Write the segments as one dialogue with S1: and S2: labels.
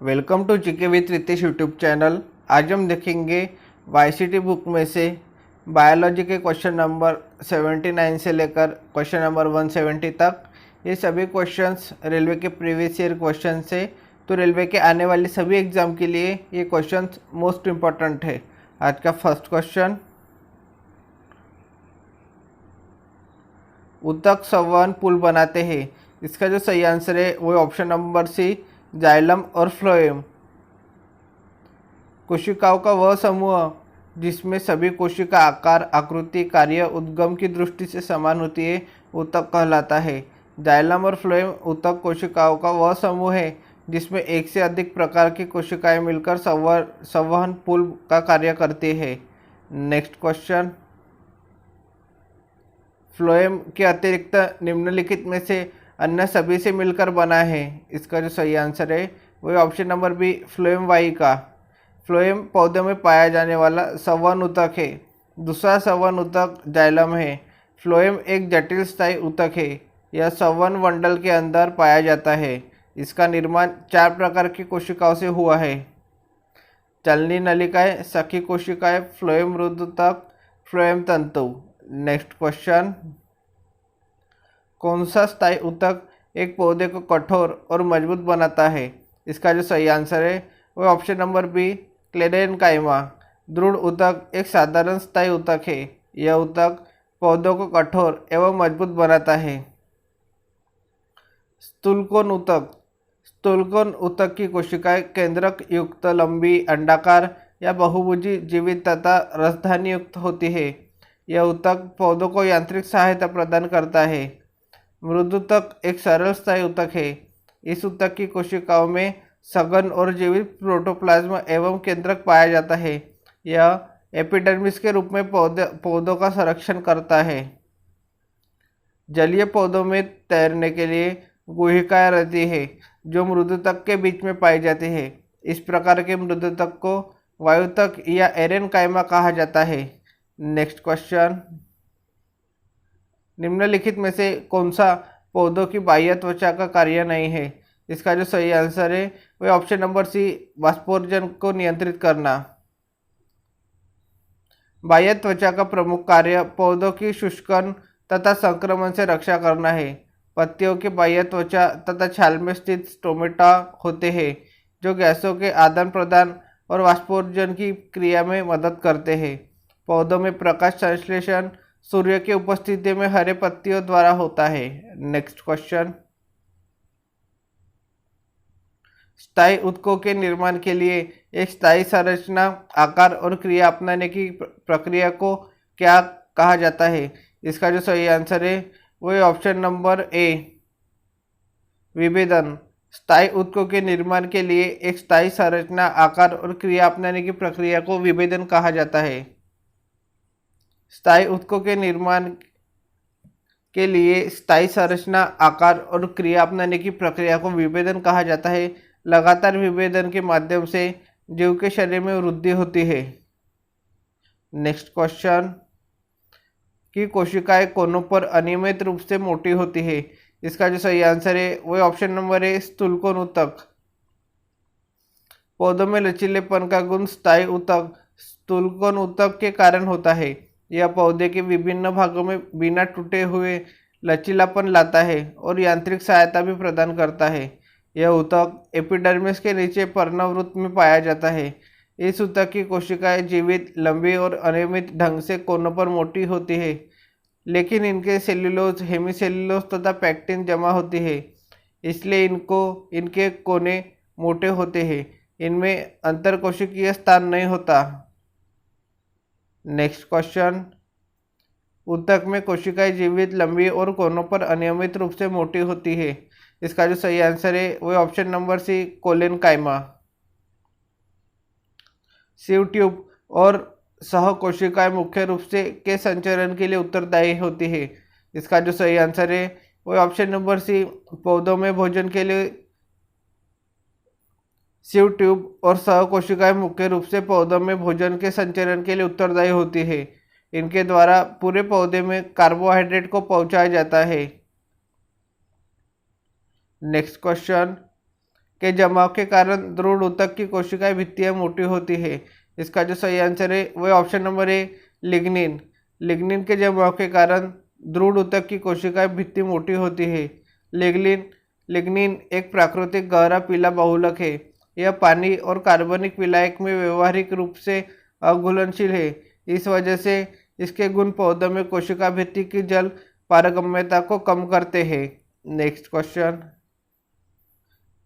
S1: Welcome to GK with Ritesh YouTube channel. आज हम देखेंगे वाईसीटी बुक में से बायोलॉजी के क्वेश्चन नंबर 79 से लेकर क्वेश्चन नंबर 170 तक। ये सभी क्वेश्चंस रेलवे के प्रीवियस ईयर क्वेश्चन से, तो रेलवे के आने वाले सभी एग्जाम के लिए ये क्वेश्चंस मोस्ट इम्पॉर्टेंट है। आज का फर्स्ट क्वेश्चन, ऊतक संवहन पुल बनाते हैं। इसका जो सही आंसर है वो ऑप्शन नंबर सी, जाइलम और फ्लोएम। कोशिकाओं का वह समूह जिसमें सभी कोशिका आकार, आकृति, कार्य, उद्गम की दृष्टि से समान होती है, ऊतक कहलाता है। जाइलम और फ्लोएम ऊतक कोशिकाओं का वह समूह है जिसमें एक से अधिक प्रकार की कोशिकाएं मिलकर संवहन पुल का कार्य करती है। नेक्स्ट क्वेश्चन, फ्लोएम के अतिरिक्त निम्नलिखित में से अन्य सभी से मिलकर बना है। इसका जो सही आंसर है वही ऑप्शन नंबर बी, फ्लोएम वाहिका। फ्लोएम पौधों में पाया जाने वाला संवहन ऊतक है। दूसरा संवहन ऊतक जाइलम है। फ्लोएम एक जटिल स्थायी ऊतक है। यह संवहन मंडल के अंदर पाया जाता है। इसका निर्माण 4 प्रकार की कोशिकाओं से हुआ है: चलनी नलिकाएं, सखी कोशिकाएं, फ्लोएम मृदुतक, फ्लोएम तंतु। नेक्स्ट क्वेश्चन, कौन सा स्थायी ऊतक एक पौधे को कठोर और मजबूत बनाता है? इसका जो सही आंसर है वह ऑप्शन नंबर बी, क्लेडेनकाइमा। दृढ़ ऊतक एक साधारण स्थायी ऊतक है। यह ऊतक पौधों को कठोर एवं मजबूत बनाता है। स्थूलकोण ऊतक, स्थूलकोण ऊतक की कोशिकाएं केंद्रक युक्त, लंबी, अंडाकार या बहुभुजी, जीवित तथा रसधानी युक्त होती है। यह ऊतक पौधों को यांत्रिक सहायता प्रदान करता है। मृदुतक एक सरल स्थायी ऊतक है। इस ऊतक की कोशिकाओं में सघन और जीवित प्रोटोप्लाज्म एवं केंद्रक पाया जाता है। यह एपिडर्मिस के रूप में पौधों का संरक्षण करता है। जलीय पौधों में तैरने के लिए गुहिकाएं रहती है जो मृदुतक के बीच में पाई जाती है। इस प्रकार के मृदुतक को वायुतक या एरेनकाइमा कहा जाता है। नेक्स्ट क्वेश्चन, निम्नलिखित में से कौन सा पौधों की बाह्य त्वचा का कार्य नहीं है? इसका जो सही आंसर है वह ऑप्शन नंबर सी, वाष्पोर्जन को नियंत्रित करना। बाह्य त्वचा का प्रमुख कार्य पौधों की शुष्कन तथा संक्रमण से रक्षा करना है। पत्तियों के बाह्य त्वचा तथा छाल में स्थित स्टोमेटा होते हैं जो गैसों के आदान प्रदान और वाष्पोर्जन की क्रिया में मदद करते हैं। पौधों में प्रकाश संश्लेषण सूर्य की उपस्थिति में हरे पत्तियों द्वारा होता है। नेक्स्ट क्वेश्चन, स्थायी ऊतकों के निर्माण के लिए एक स्थायी संरचना, आकार और क्रिया अपनाने की प्रक्रिया को क्या कहा जाता है? इसका जो सही आंसर है वही ऑप्शन नंबर ए, विभेदन। स्थायी ऊतकों के निर्माण के लिए एक स्थायी संरचना, आकार और क्रिया अपनाने की प्रक्रिया को विभेदन कहा जाता है। स्थायी ऊतकों के निर्माण के लिए स्थायी संरचना, आकार और क्रिया अपनाने की प्रक्रिया को विभेदन कहा जाता है। लगातार विभेदन के माध्यम से जीव के शरीर में वृद्धि होती है। नेक्स्ट क्वेश्चन, की कोशिकाएं कोनों पर अनियमित रूप से मोटी होती है। इसका जो सही आंसर है वह ऑप्शन नंबर ए, स्थूलकोण ऊतक। पौधों में लचीलेपन का गुण स्थायी ऊतक, स्थूलकोण ऊतक के कारण होता है। यह पौधे के विभिन्न भागों में बिना टूटे हुए लचीलापन लाता है और यांत्रिक सहायता भी प्रदान करता है। यह ऊतक एपिडर्मिस के नीचे पर्णवृत्त में पाया जाता है। इस ऊतक की कोशिकाएं जीवित, लंबी और अनियमित ढंग से कोनों पर मोटी होती है, लेकिन इनके सेल्यूलोज, हेमीसेल्यूलोज तथा पैक्टिन जमा होती है, इसलिए इनके कोने मोटे होते हैं। इनमें अंतरकोशिकीय स्थान नहीं होता। नेक्स्ट क्वेश्चन, ऊतक में कोशिकाएं जीवित, लंबी और कोनों पर अनियमित रूप से मोटी होती है। इसका जो सही आंसर है वह ऑप्शन नंबर सी, कोलेनकाइमा। सिव ट्यूब और सहकोशिकाएं मुख्य रूप से के संचरण के लिए उत्तरदायी होती है। इसका जो सही आंसर है वह ऑप्शन नंबर सी, पौधों में भोजन के लिए सिव ट्यूब और सहकोशिकाएं मुख्य रूप से पौधों में भोजन के संचरण के लिए उत्तरदायी होती है। इनके द्वारा पूरे पौधे में कार्बोहाइड्रेट को पहुंचाया जाता है। नेक्स्ट क्वेश्चन, के जमाव के कारण दृढ़ ऊतक की कोशिकाएं भित्तियां मोटी होती है। इसका जो सही आंसर है वह option number A lignin. Lignin के जमाव के कारण दृढ़ ऊतक की कोशिकाएं भित्ति मोटी होती है। लिग्निन एक प्राकृतिक गहरा पीला बहुलक है। यह पानी और कार्बनिक विलायक में व्यवहारिक रूप से अघुलनशील है। इस वजह से इसके गुण पौधों में कोशिका भित्ति की जल पारगम्यता को कम करते हैं। नेक्स्ट क्वेश्चन,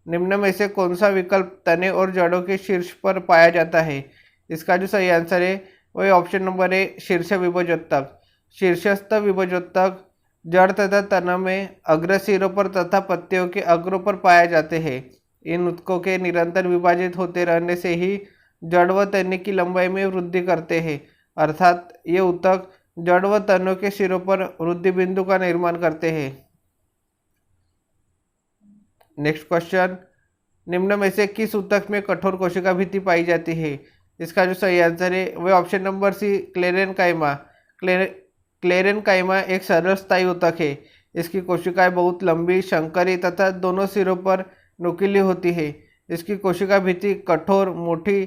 S1: निम्न में से कौन सा विकल्प तने और जड़ों के शीर्ष पर पाया जाता है? इसका जो सही आंसर है वह ऑप्शन नंबर ए शीर्ष विभजोत्तक। शीर्षस्थ विभजोत्तक जड़ तथा तना में अग्र सिरों पर तथा पत्तियों के अग्रों पर पाए जाते हैं। इन ऊतकों के निरंतर विभाजित होते रहने से ही जड़ व तने की लंबाई में वृद्धि करते हैं, अर्थात ये ऊतक जड़ व तनों के सिरों पर वृद्धि बिंदु का निर्माण करते हैं। नेक्स्ट क्वेश्चन, निम्न में से किस ऊतक में कठोर कोशिका भित्ति पाई जाती है? इसका जो सही आंसर है वह ऑप्शन नंबर सी क्लेरेनकाइमा। क्लेरेनकाइमा एक सरल स्थायी ऊतक है। इसकी कोशिकाएं बहुत लंबी, शंकरी तथा दोनों सिरों पर नुकीली होती है। इसकी कोशिका भित्ति कठोर, मोटी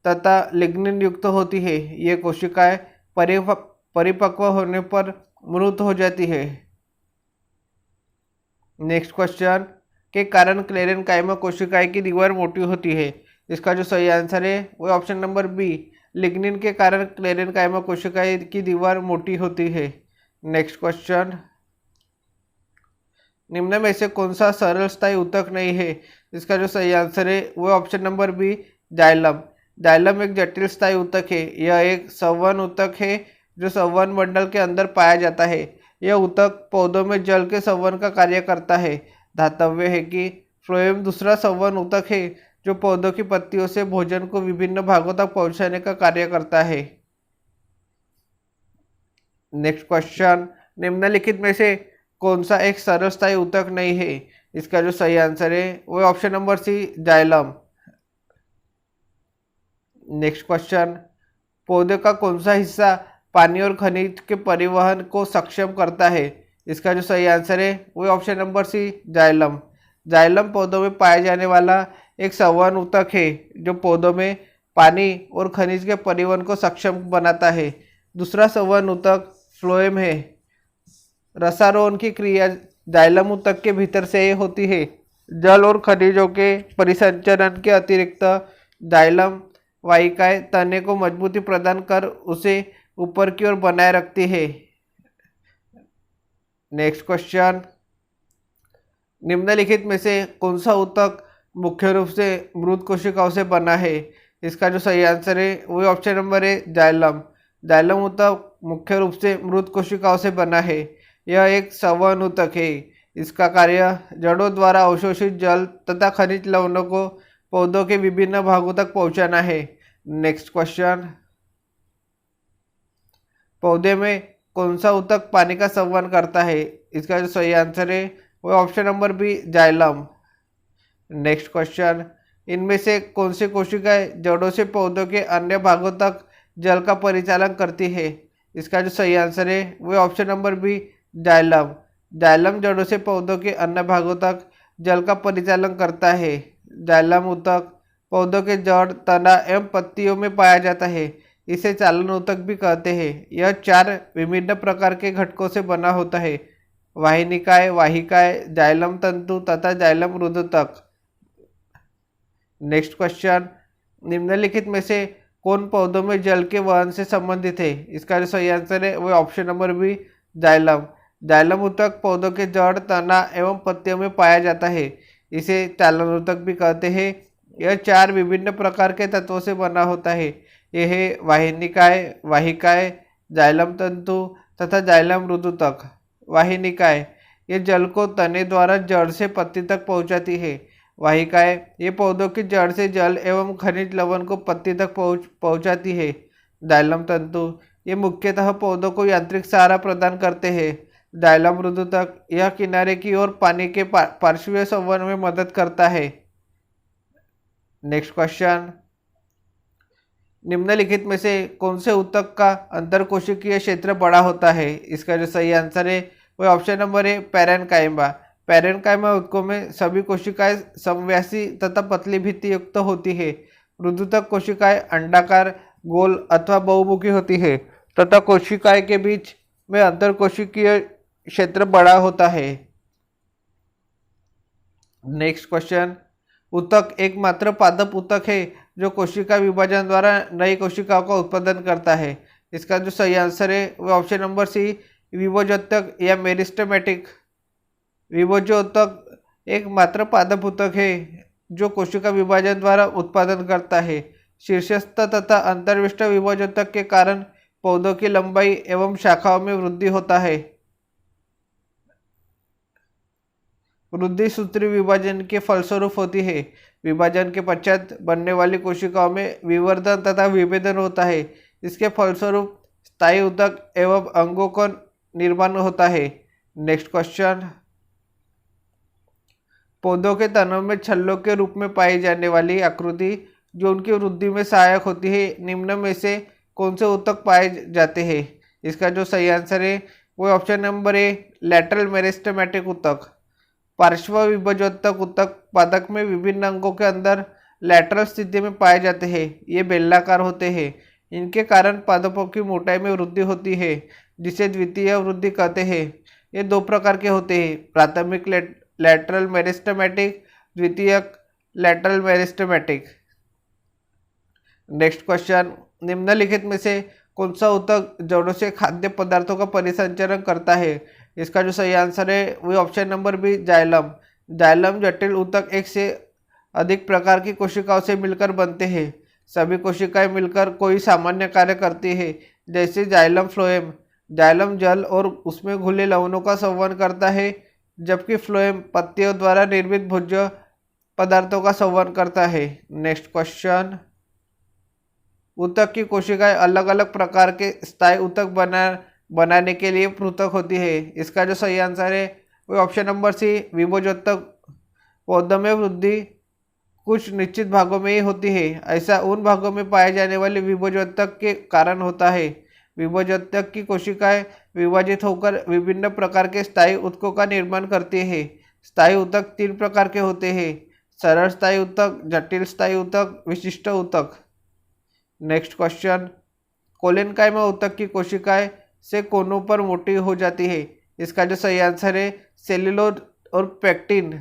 S1: तथा लिग्निन युक्त होती है। ये कोशिकाएं परिपक्व होने पर मृत हो जाती है। नेक्स्ट क्वेश्चन, के कारण क्लेरेनकाइमा कोशिकाएं की दीवार मोटी होती है? इसका जो सही आंसर है वो ऑप्शन नंबर बी, लिग्निन के कारण क्लेरेनकाइमा कोशिकाएं की दीवार मोटी होती है। नेक्स्ट क्वेश्चन, निम्न में से कौन सा सरल स्थायी ऊतक नहीं है? इसका जो सही आंसर है वो option number B, xylem. Xylem एक जटिल स्थायी ऊतक है। यह एक संवहन ऊतक है जो संवहन मंडल के अंदर पाया जाता है। यह ऊतक पौधों में जल के संवहन का कार्य करता है। धातव्य है कि फ्लोएम दूसरा संवहन ऊतक है जो पौधों की पत्तियों से भोजन को विभिन्न भागों तक पहुंचाने का कार्य करता है। नेक्स्ट क्वेश्चन, निम्नलिखित में से कौन सा एक सरल स्थायी ऊतक नहीं है? इसका जो सही आंसर है वो option number C, xylem. Next question, पौधे का कौन सा हिस्सा पानी और खनिज के परिवहन को सक्षम करता है? इसका जो सही आंसर है वो option number C, xylem. Xylem पौधों में पाया जाने वाला एक संवहन ऊतक है जो पौधों में पानी और खनिज के परिवहन को सक्षम बनाता है। दूसरा संवहन ऊतक फ्लोएम है। रसारोहण की क्रिया जाइलम ऊतक के भीतर से होती है। जल और खनिजों के परिसंचरण के अतिरिक्त जाइलम वाहिकाएं तने को मजबूती प्रदान कर उसे ऊपर की ओर बनाए रखती है। नेक्स्ट क्वेश्चन, निम्नलिखित में से कौन सा ऊतक मुख्य रूप से मृत कोशिकाओं से बना है? इसका जो सही आंसर है वो ऑप्शन नंबर है, जाइलम। जाइलम ऊतक मुख्य रूप से मृत कोशिकाओं से बना है। यह एक संवहन ऊतक है। इसका कार्य जड़ों द्वारा अवशोषित जल तथा खनिज लवणों को पौधों के विभिन्न भागों तक पहुंचाना है। नेक्स्ट क्वेश्चन, पौधे में कौन सा ऊतक पानी का संवहन करता है? इसका जो सही आंसर है वो option number B, xylem. Next question, इनमें से कौन सी कोशिकाएं जड़ों से पौधों के अन्य भागों तक जल का परिचालन करती है? इसका जो सही आंसर है वो option number B, xylem. Xylem जड़ों से पौधों के अन्य भागों तक जल का परिचालन करता है। जाइलम ऊतक पौधों के जड़, तना एवं पत्तियों में पाया जाता है। इसे चालन ऊतक भी कहते हैं। यह 4 विभिन्न प्रकार के घटकों से बना होता है: वाहिनिकाएं, वाहिकाएं, जाइलम तंतु तथा जाइलम रुद्धतक। नेक्स्ट क्वेश्चन, निम्नलिखित में से कौन पौधों में जल के वहन से संबंधित है? इसका जो सही आंसर है वो option number B, xylem. Xylem ऊतक पौधों के जड़, तना एवं पत्तियों में पाया जाता है। इसे चालन ऊतक भी कहते हैं। यह 4 विभिन्न प्रकार के तत्वों से बना होता है। यह है वाहिनिकाएं, वाहिकाएं, जाइलम तंतु तथा जाइलम रुद्धतक। वाहिनिकाएं ये जल को तने द्वारा जड़ से पत्ती तक पहुंचाती है। वाहिकाएं ये पौधों की जड़ से जल एवं खनिज लवण को पत्ती तक पहुंचाती है। जाइलम तंतु ये मुख्यतः पौधों को यांत्रिक सहारा प्रदान करते हैं। जाइलम रुद्धतक यह किनारे की ओर पानी के पार्श्वीय संवहन में मदद करता है। नेक्स्ट क्वेश्चन, निम्नलिखित में से कौन से ऊतक का अंतरकोशिकीय क्षेत्र बड़ा होता है? इसका जो सही आंसर है वो ऑप्शन नंबर है, पैरेन्काइमा। पैरेन्काइमा ऊतकों में सभी कोशिकाएं समव्यासी तथा पतली भित्ति युक्त होती है। रुजुतक कोशिकाएं अंडाकार, गोल अथवा बहुमुखी होती है तथा कोशिकाएं के बीच में अंतर कोशिकीय क्षेत्र बड़ा होता है। नेक्स्ट क्वेश्चन, ऊतक एकमात्र पादप ऊतक है जो कोशिका विभाजन द्वारा नई कोशिकाओं का उत्पादन करता है। इसका जो सही आंसर है वो ऑप्शन नंबर सी, विभोजोतक या मेरिस्टेमेटिक। विभोजोतक एकमात्र पादप ऊतक है जो कोशिका विभाजन द्वारा उत्पादन करता है। शीर्षस्थ तथा अंतर्विष्ट विभोजोतक के कारण पौधों की लंबाई एवं शाखाओं में वृद्धि होता है। वृद्धि सूत्री विभाजन के फलस्वरूप होती है। विभाजन के पश्चात बनने वाली कोशिकाओं में विवर्धन तथा विभेदन होता है। इसके फलस्वरूप स्थायी ऊतक एवं अंगों का निर्माण होता है। नेक्स्ट क्वेश्चन, पौधों के तनों में छल्लों के रूप में पाई जाने वाली आकृति जो उनकी वृद्धि में सहायक होती है, निम्न में से कौन से ऊतक पाए जाते हैं? इसका जो सही आंसर है वो option number A, lateral meristematic ऊतक। पार्श्व विभोजोतक ऊतक पादप में विभिन्न अंगों के अंदर लैटरल स्थिति में पाए जाते हैं। ये बेलनाकार होते हैं। इनके कारण पादपों की मोटाई में वृद्धि होती है, जिसे द्वितीय वृद्धि कहते हैं। ये दो प्रकार के होते हैं, प्राथमिक लैटरल मेरिस्टेमेटिक, द्वितीयक लैटरल मेरिस्टेमेटिक। नेक्स्ट क्वेश्चन, निम्नलिखित में से कौन सा ऊतक जड़ों से खाद्य पदार्थों का परिसंचरण करता है? इसका जो सही आंसर है वो option number B, xylem. Xylem जटिल ऊतक एक से अधिक प्रकार की कोशिकाओं से मिलकर बनते हैं। सभी कोशिकाएं मिलकर कोई सामान्य कार्य करती है, जैसे जाइलम फ्लोएम। जाइलम जल और उसमें घुले लवणों का संवहन करता है, जबकि फ्लोएम पत्तियों द्वारा निर्मित भोज्य पदार्थों का संवहन करता है। नेक्स्ट क्वेश्चन, ऊतक की कोशिकाएं अलग अलग प्रकार के स्थायी ऊतक बनाने के लिए पृथक होती है। इसका जो सही आंसर है वो ऑप्शन नंबर सी, विभोजोतक। पौधों में वृद्धि कुछ निश्चित भागों में ही होती है। ऐसा उन भागों में पाए जाने वाले विभोजोतक के कारण होता है। विभोजोतक की कोशिकाएं विभाजित होकर विभिन्न प्रकार के स्थायी ऊतकों का निर्माण करती है। स्थायी ऊतक तीन प्रकार के होते हैं, सरल स्थायी ऊतक, जटिल स्थायी ऊतक, विशिष्ट ऊतक। नेक्स्ट क्वेश्चन, कोलेनकाइमा ऊतक की कोशिकाएं से कोनों पर मोटी हो जाती है। इसका जो सही आंसर है सेल्यूलोज और पेक्टिन।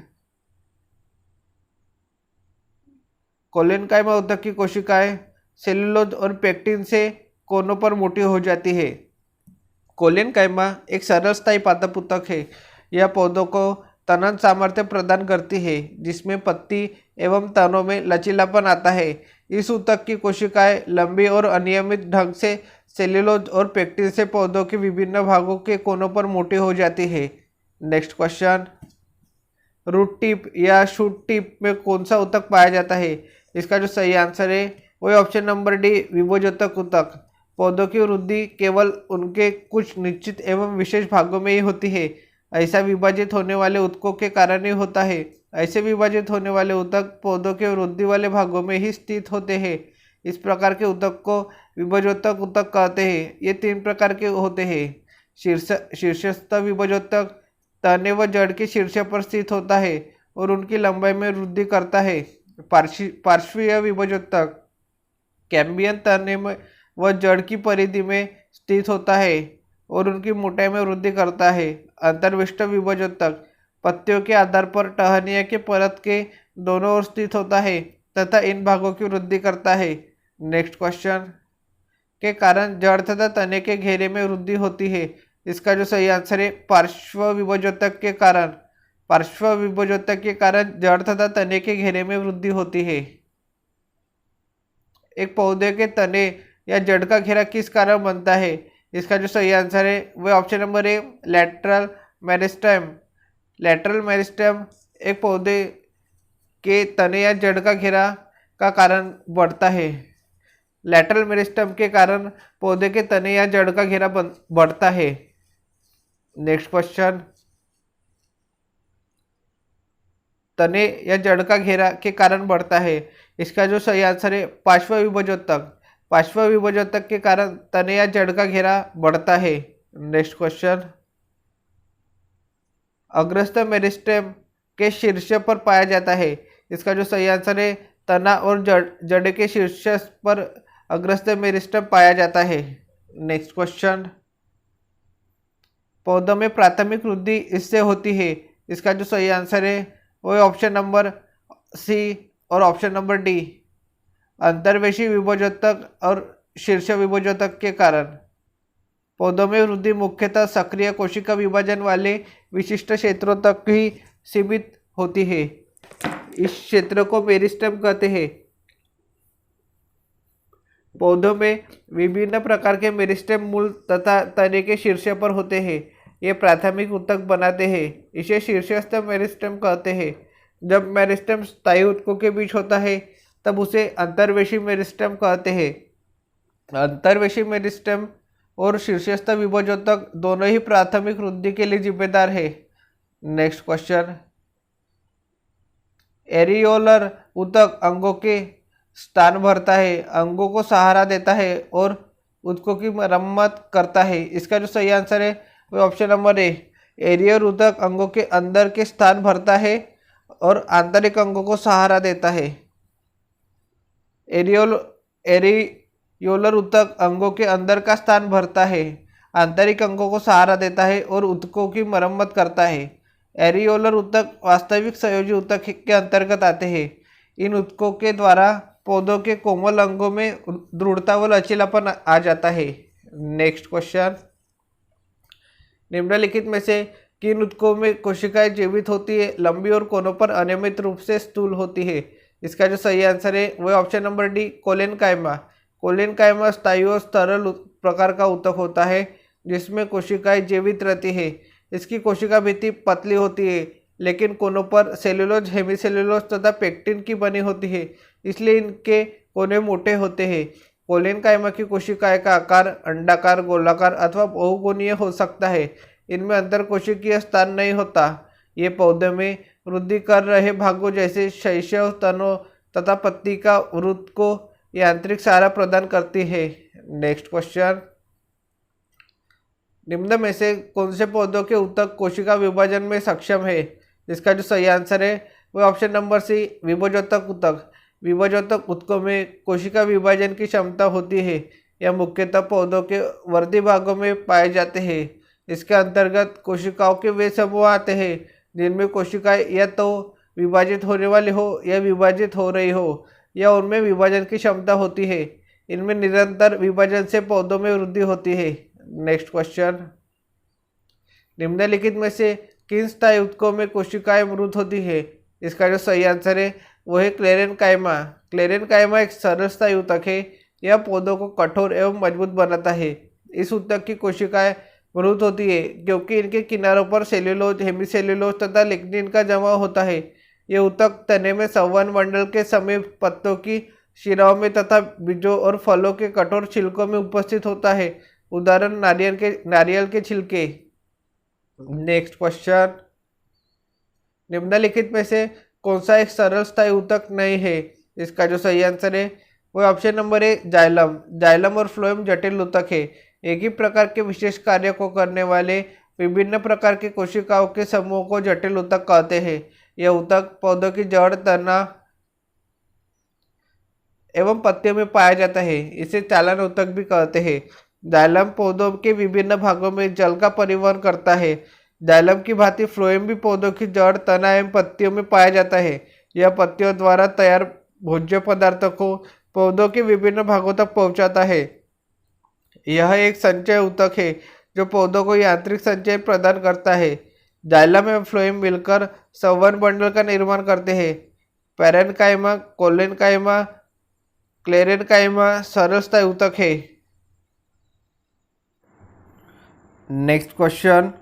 S1: कोलेनकाइमा ऊतक की कोशिकाएं सेल्यूलोज और पेक्टिन से कोनों पर मोटी हो जाती है। कोलेनकाइमा एक सरल स्थायी पादप ऊतक है। यह पौधों को तनन सामर्थ्य प्रदान करती है, जिसमें पत्ती एवं तनों में लचीलापन आता है। इस ऊतक की कोशिकाएं लंबी और अनियमित ढंग से सेल्यूलोज और पेक्टिन से पौधों के विभिन्न भागों के कोनों पर मोटी हो जाती है। नेक्स्ट क्वेश्चन, रूट टिप या शूट टिप में कौन सा ऊतक पाया जाता है? इसका जो सही आंसर है वो ऑप्शन नंबर डी, विभोजोतक ऊतक। पौधों की वृद्धि केवल उनके कुछ निश्चित एवं विशेष भागों में ही होती है। ऐसा विभाजित होने वाले ऊतकों के कारण ही होता है। ऐसे विभाजित होने वाले ऊतक पौधों के वृद्धि वाले भागों में ही स्थित होते हैं। इस प्रकार के ऊतक को विभोजोतक ऊतक कहते हैं। ये तीन प्रकार के होते हैं। शीर्षस्थ विभोजोतक तने व जड़ के शीर्ष पर स्थित होता है और उनकी लंबाई में वृद्धि करता है। पार्श्वीय विभोजोतक कैम्बियम तने व जड़ की परिधि में स्थित होता है और उनकी मोटाई में वृद्धि करता है। अंतर्विष्ट विभोजोतक पत्तियों के आधार पर टहनिया के परत के दोनों ओर स्थित होता है तथा इन भागों की वृद्धि करता है। नेक्स्ट क्वेश्चन, के कारण जड़ तथा तने के घेरे में वृद्धि होती है। इसका जो सही आंसर है पार्श्व विभोजोतक के कारण। पार्श्व विभोजोतक के कारण जड़ तथा तने के घेरे में वृद्धि होती है। एक पौधे के तने या जड़ का घेरा किस कारण बनता है? इसका जो सही आंसर है वह option number A, lateral meristem. Lateral meristem एक पौधे के तने या जड़ का घेरा का कारण बढ़ता है। लैटरल मेरिस्टेम के कारण पौधे के तने या जड़ का घेरा बढ़ता है। नेक्स्ट क्वेश्चन, तने या जड़ का घेरा के कारण बढ़ता है। इसका जो सही आंसर है पार्श्व विभोजोतक। पार्श्व विभोजोतक के कारण तने या जड़ का घेरा बढ़ता है। नेक्स्ट क्वेश्चन, अग्रस्त मेरिस्टेम के शीर्ष पर पाया जाता है? इसका जो सही आंसर है, तना और जड़ के शीर्ष पर अग्रस्त मेरिस्टेम पाया जाता है। नेक्स्ट क्वेश्चन, पौधों में प्राथमिक वृद्धि इससे होती है? इसका जो सही आंसर है वो है ऑप्शन नंबर सी और ऑप्शन नंबर डी, अंतर्वेशी विभोजोतक और शीर्ष विभोजोतक के कारण। पौधों में वृद्धि मुख्यतः सक्रिय कोशिका विभाजन वाले विशिष्ट क्षेत्रों तक ही सीमित होती है। इस क्षेत्र को मेरिस्टेम कहते हैं। पौधों में विभिन्न प्रकार के मेरिस्टेम मूल तथा तने के शीर्ष पर होते हैं। ये प्राथमिक ऊतक बनाते हैं। इसे शीर्षस्थ मेरिस्टेम कहते हैं। जब मेरिस्टेम स्थायी ऊतकों के बीच होता है तब उसे अंतर्वेशी मेरिस्टेम कहते हैं। अंतर्वेशी मेरिस्टेम और शीर्षस्थ विभोजोतक दोनों ही प्राथमिक वृद्धि के लिए जिम्मेदार है। नेक्स्ट क्वेश्चन, एरियोलर ऊतक अंगों के स्थान भरता है, अंगों को सहारा देता है और ऊतकों की मरम्मत करता है। इसका जो सही आंसर है वो ऑप्शन नंबर ए, एरियर ऊतक अंगों के अंदर के स्थान भरता है और आंतरिक अंगों को सहारा देता है। एरियोलर ऊतक अंगों के अंदर का स्थान भरता है, आंतरिक अंगों को सहारा देता है और ऊतकों की मरम्मत करता है। एरियोलर ऊतक वास्तविक संयोजी ऊतक के अंतर्गत आते हैं। इन ऊतकों के द्वारा पौधों के कोमल अंगों में दृढ़ता व लचीलापन आ जाता है। नेक्स्ट क्वेश्चन, निम्नलिखित में से किन ऊतकों में कोशिकाएं जीवित होती है, लंबी और कोनों पर अनियमित रूप से स्थूल होती है? इसका जो सही आंसर है वह option number D, collenchyma. Collenchyma स्थायी और सरल प्रकार का ऊतक होता है जिसमें कोशिकाएं जीवित रहती है। इसकी कोशिका भित्ति पतली होती है लेकिन कोनों पर सेलुलोज, हेमीसेलुलोज तथा पेक्टिन की बनी होती है, इसलिए इनके कोने मोटे होते हैं। कोलेनकाइमा की कोशिकाएं का आकार अंडाकार, गोलाकार अथवा बहुकोणीय हो सकता है। इनमें अंतरकोशिकीय स्थान नहीं होता। ये पौधे में वृद्धि कर रहे भागों जैसे शैशव, तनों तथा पत्ती का वृत्त को यांत्रिक सहारा प्रदान करती है। नेक्स्ट क्वेश्चन, निम्न में से कौन से पौधों के ऊतक कोशिका विभाजन में सक्षम है? इसका जो सही आंसर है वह ऑप्शन नंबर सी, विभोजोतक ऊतक। विभोजोतक ऊतकों में कोशिका विभाजन की क्षमता होती है। यह मुख्यतः पौधों के वर्दी भागों में पाए जाते हैं। इसके अंतर्गत कोशिकाओं के वे समूह आते हैं जिनमें कोशिकाएं या तो विभाजित होने वाली हो या विभाजित हो रही हो या उनमें विभाजन की क्षमता होती है। इनमें निरंतर विभाजन से पौधों में वृद्धि होती है। नेक्स्ट क्वेश्चन, निम्नलिखित में से किन स्थायी ऊतकों में कोशिकाएं मृत होती है? इसका जो सही आंसर है वो है क्लेरेनकाइमा। क्लेरेनकाइमा एक सरल स्थायी ऊतक है। यह पौधों को कठोर एवं मजबूत बनाता है। इस ऊतक की कोशिकाएं मृत होती है क्योंकि इनके किनारों पर सेल्यूलोज, हेमीसेल्यूलोज तथा लिग्निन का जमाव होता है। ये ऊतक तने में संवहन मंडल के समीप, पत्तों की शिराओं में तथा बीजों और फलों के कठोर छिलकों में उपस्थित होता है। उदाहरण नारियल के छिलके। नेक्स्ट क्वेश्चन, निम्नलिखित में से कौन सा एक सरल स्थायी ऊतक नहीं है? इसका जो सही आंसर है वो option number A, xylem. Xylem और फ्लोएम जटिल ऊतक है। एक ही प्रकार के विशेष कार्य को करने वाले विभिन्न प्रकार के कोशिकाओं के समूह को जटिल ऊतक कहते हैं। यह ऊतक पौधों की जड़, तना एवं पत्तियों में पाया जाता है। इसे चालन ऊतक भी कहते हैं। जाइलम पौधों के विभिन्न भागों में जल का परिवहन करता है। जाइलम की भांति फ्लोएम भी पौधों की जड़, तना एवं पत्तियों में पाया जाता है। यह पत्तियों द्वारा तैयार भोज्य पदार्थों को पौधों के विभिन्न भागों तक पहुंचाता है। यह एक संचय ऊतक है जो पौधों को यांत्रिक संचय प्रदान करता है। जाइलम एवं फ्लोएम मिलकर संवहन बंडल का निर्माण करते हैं। पैरेनकाइमा, कोलेनकाइमा, क्लेरेनकाइमा सरल स्थायी ऊतक है। नेक्स्ट क्वेश्चन,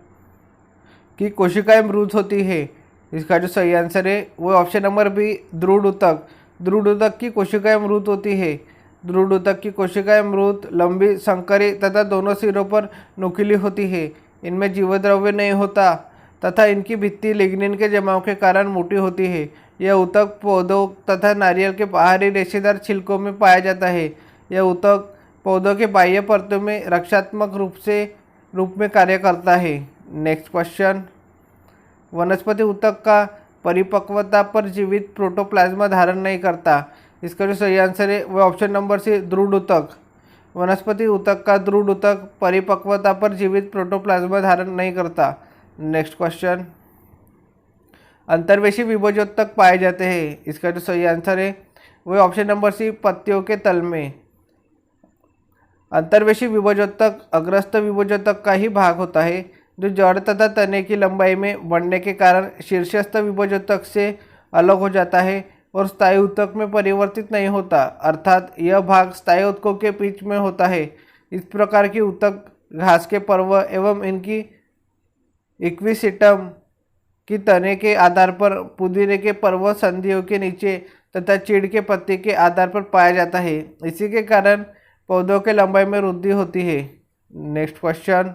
S1: कि कोशिकाएं मृत होती है? इसका जो सही आंसर है वो ऑप्शन नंबर बी, दृढ़ ऊतक। दृढ़ ऊतक की कोशिकाएं मृत होती है। दृढ़ ऊतक की कोशिकाएं मृत, लंबी, संकरी तथा दोनों सिरों पर नुकीली होती है। इनमें जीवद्रव्य नहीं होता तथा इनकी भित्ति लिग्निन के जमाव के कारण मोटी होती है। यह ऊतक पौधों तथा नारियल के बाहरी रेशेदार छिलकों में पाया जाता है। यह ऊतक पौधों के बाह्य परतों में रक्षात्मक रूप में कार्य करता है। नेक्स्ट क्वेश्चन, वनस्पति ऊतक का परिपक्वता पर जीवित प्रोटोप्लाज्मा धारण नहीं करता। इसका जो सही आंसर है वो ऑप्शन नंबर सी, दृढ़ ऊतक। वनस्पति ऊतक का दृढ़ ऊतक परिपक्वता पर जीवित प्रोटोप्लाज्मा धारण नहीं करता। नेक्स्ट क्वेश्चन, अंतर्वेशी विभोजोतक पाए जाते हैं। इसका जो सही आंसर है वो ऑप्शन नंबर सी, पत्तियों के तल में। अंतर्वेशी विभोजोतक अग्रस्थ विभोजोतक का ही भाग होता है जो जड़ तथा तने की लंबाई में बढ़ने के कारण शीर्षस्थ विभोजोतक से अलग हो जाता है और स्थायी ऊतक में परिवर्तित नहीं होता, अर्थात यह भाग स्थायी ऊतकों के बीच में होता है। इस प्रकार की ऊतक घास के पर्व एवं इनकी इक्विसिटम की तने के आधार पर, पुदीने के पर्व संधियों के नीचे तथा चीड़ के पत्ते के आधार पर पाया जाता है। इसी के कारण पौधों के लंबाई में वृद्धि होती है। नेक्स्ट क्वेश्चन,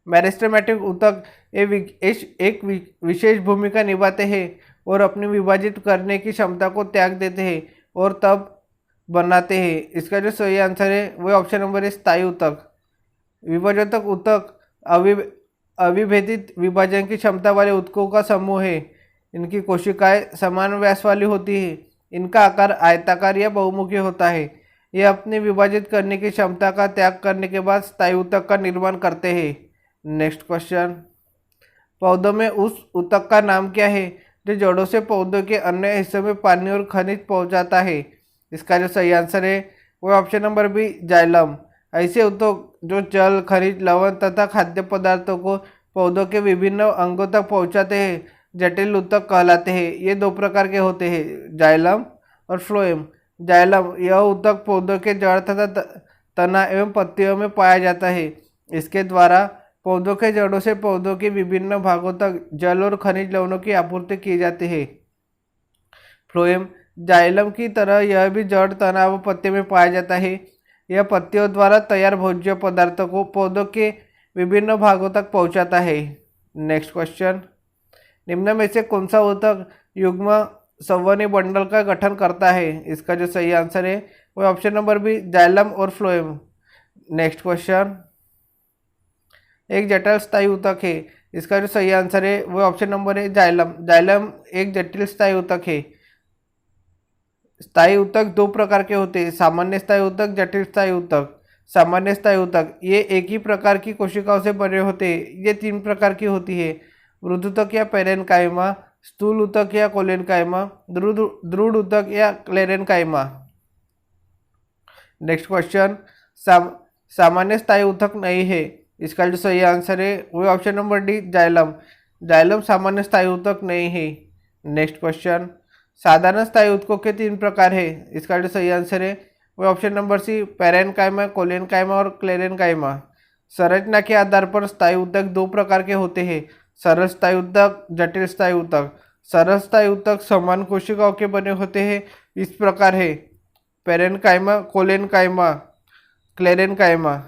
S1: मेरिस्टेमेटिक ऊतक एक विशेष भूमिका निभाते हैं और अपनी विभाजित करने की क्षमता को त्याग देते हैं और तब बनाते हैं। इसका जो सही आंसर है वो ऑप्शन नंबर है, स्थायी ऊतक। विभाजक ऊतक अविभेदित विभाजन की क्षमता वाले ऊतकों का समूह है। इनकी कोशिकाएं समान व्यास वाली होती है। इनका आकार आयताकार या बहुमुखी होता है। ये अपने विभाजित करने की क्षमता का त्याग करने के बाद स्थायी ऊतक का निर्माण करते हैं। नेक्स्ट क्वेश्चन, पौधों में उस ऊतक का नाम क्या है जो जड़ों से पौधों के अन्य हिस्सों में पानी और खनिज पहुंचाता है। इसका जो सही आंसर है वो ऑप्शन नंबर बी, जाइलम। ऐसे ऊतक जो जल, खनिज, लवण तथा खाद्य पदार्थों को पौधों के विभिन्न अंगों तक पहुंचाते हैं जटिल ऊतक कहलाते हैं। ये दो प्रकार के होते हैं, जाइलम और फ्लोएम। जाइलम यह ऊतक पौधों के जड़ तथा तना एवं पत्तियों में पाया जाता है। इसके द्वारा पौधों के जड़ों से पौधों के विभिन्न भागों तक जल और खनिज लवणों की आपूर्ति की जाती है। फ्लोएम जाइलम की तरह यह भी जड़, तना व पत्ते में पाया जाता है। यह पत्तियों द्वारा तैयार भोज्य पदार्थों को पौधों के विभिन्न भागों तक पहुंचाता है। नेक्स्ट क्वेश्चन, निम्न में से कौन सा ऊतक युग्म संवहनी बंडल का गठन करता है। इसका जो सही आंसर है वो ऑप्शन नंबर बी, जाइलम और फ्लोएम। नेक्स्ट क्वेश्चन, एक जटिल स्थायी ऊतक है। इसका जो सही आंसर है वो ऑप्शन नंबर है, जाइलम। जाइलम एक जटिल स्थायी ऊतक है। स्थायी ऊतक दो प्रकार के होते हैं, सामान्य स्थायी ऊतक, जटिल स्थायी ऊतक। सामान्य स्थायी ऊतक ये एक ही प्रकार की कोशिकाओं से बने होते हैं। ये तीन प्रकार की होती है, मृदूतक या पेरेनकाइमा, स्थूल ऊतक या कोलेनकाइमा, दृढ़ ऊतक या क्लेरेनकाइमा। नेक्स्ट क्वेश्चन, सामान्य स्थायी ऊतक नहीं है। इसका जो सही आंसर है वो option number D, xylem. Xylem सामान्य स्थायी ऊतक नहीं है। नेक्स्ट क्वेश्चन, साधारण स्थायी ऊतकों के तीन प्रकार है। इसका जो सही आंसर है वो option number C, parenchyma, collenchyma और क्लेरेनकाइमा। संरचना के आधार पर स्थायी ऊतक दो प्रकार के होते हैं, सरल स्थायी ऊतक, जटिल स्थायी ऊतक। सरल स्थायी ऊतक समान कोशिकाओं के बने होते हैं। इस प्रकार है, पेरेनकाइमा, कोलेनकाइमा, क्लेरेनकाइमा।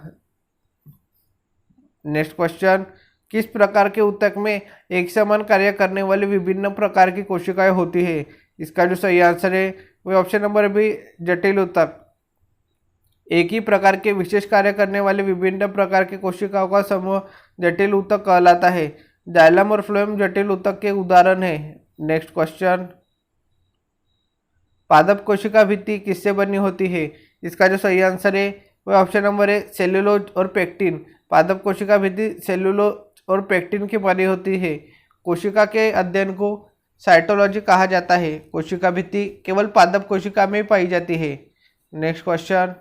S1: नेक्स्ट क्वेश्चन, किस प्रकार के ऊतक में एक समान कार्य करने वाली विभिन्न प्रकार की कोशिकाएं होती है। इसका जो सही आंसर है वो ऑप्शन नंबर बी, जटिल ऊतक। एक ही प्रकार के विशेष कार्य करने वाले विभिन्न प्रकार की कोशिकाओं का समूह जटिल ऊतक कहलाता है। जाइलम और फ्लोएम जटिल ऊतक के उदाहरण है। नेक्स्ट क्वेश्चन, पादप कोशिका भित्ति किससे बनी होती है। इसका जो सही आंसर है वो ऑप्शन नंबर है, सेल्यूलोज और पेक्टिन। पादप कोशिका भित्ति सेल्यूलोज और पेक्टिन की बनी होती है। कोशिका के अध्ययन को साइटोलॉजी कहा जाता है। कोशिका भित्ति केवल पादप कोशिका में पाई जाती है। नेक्स्ट क्वेश्चन,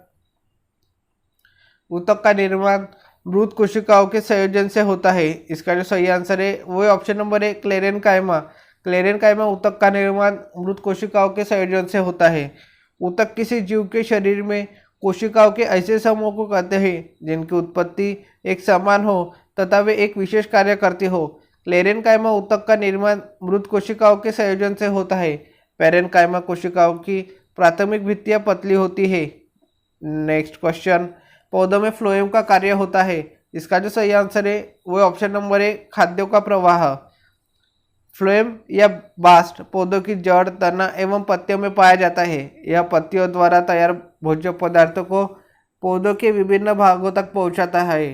S1: ऊतक का निर्माण मृत कोशिकाओं के संयोजन से होता है। इसका जो सही आंसर है वो ऑप्शन नंबर है, क्लेरेनकाइमा। क्लेरेनकाइमा ऊतक का निर्माण मृत कोशिकाओं के संयोजन से होता है। ऊतक किसी जीव के शरीर में कोशिकाओं के ऐसे समूह को कहते हैं जिनकी उत्पत्ति एक समान हो तथा वे एक विशेष कार्य करती हो। क्लेरेनकाइमा ऊतक का निर्माण मृत कोशिकाओं के संयोजन से होता है। पेरेनकाइमा कोशिकाओं की प्राथमिक भित्तियां पतली होती है। नेक्स्ट क्वेश्चन, पौधों में फ्लोएम का कार्य होता है। इसका जो सही आंसर है वो ऑप्शन नंबर है, खाद्यों का प्रवाह। फ्लोएम या बास्ट पौधों की जड़, तना एवं पत्तियों में पाया जाता है। यह पत्तियों द्वारा तैयार भोज्य पदार्थों को पौधों के विभिन्न भागों तक पहुंचाता है।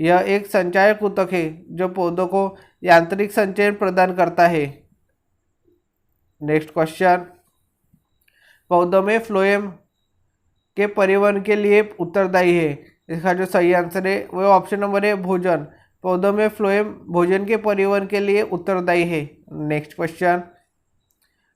S1: यह एक संचायक ऊतक है जो पौधों को यांत्रिक संचयन प्रदान करता है। नेक्स्ट क्वेश्चन, पौधों में फ्लोएम के परिवहन के लिए उत्तरदायी है। इसका जो सही आंसर है वो ऑप्शन नंबर है भोजन। पौधों में फ्लोएम भोजन के परिवहन के लिए उत्तरदायी है। नेक्स्ट क्वेश्चन,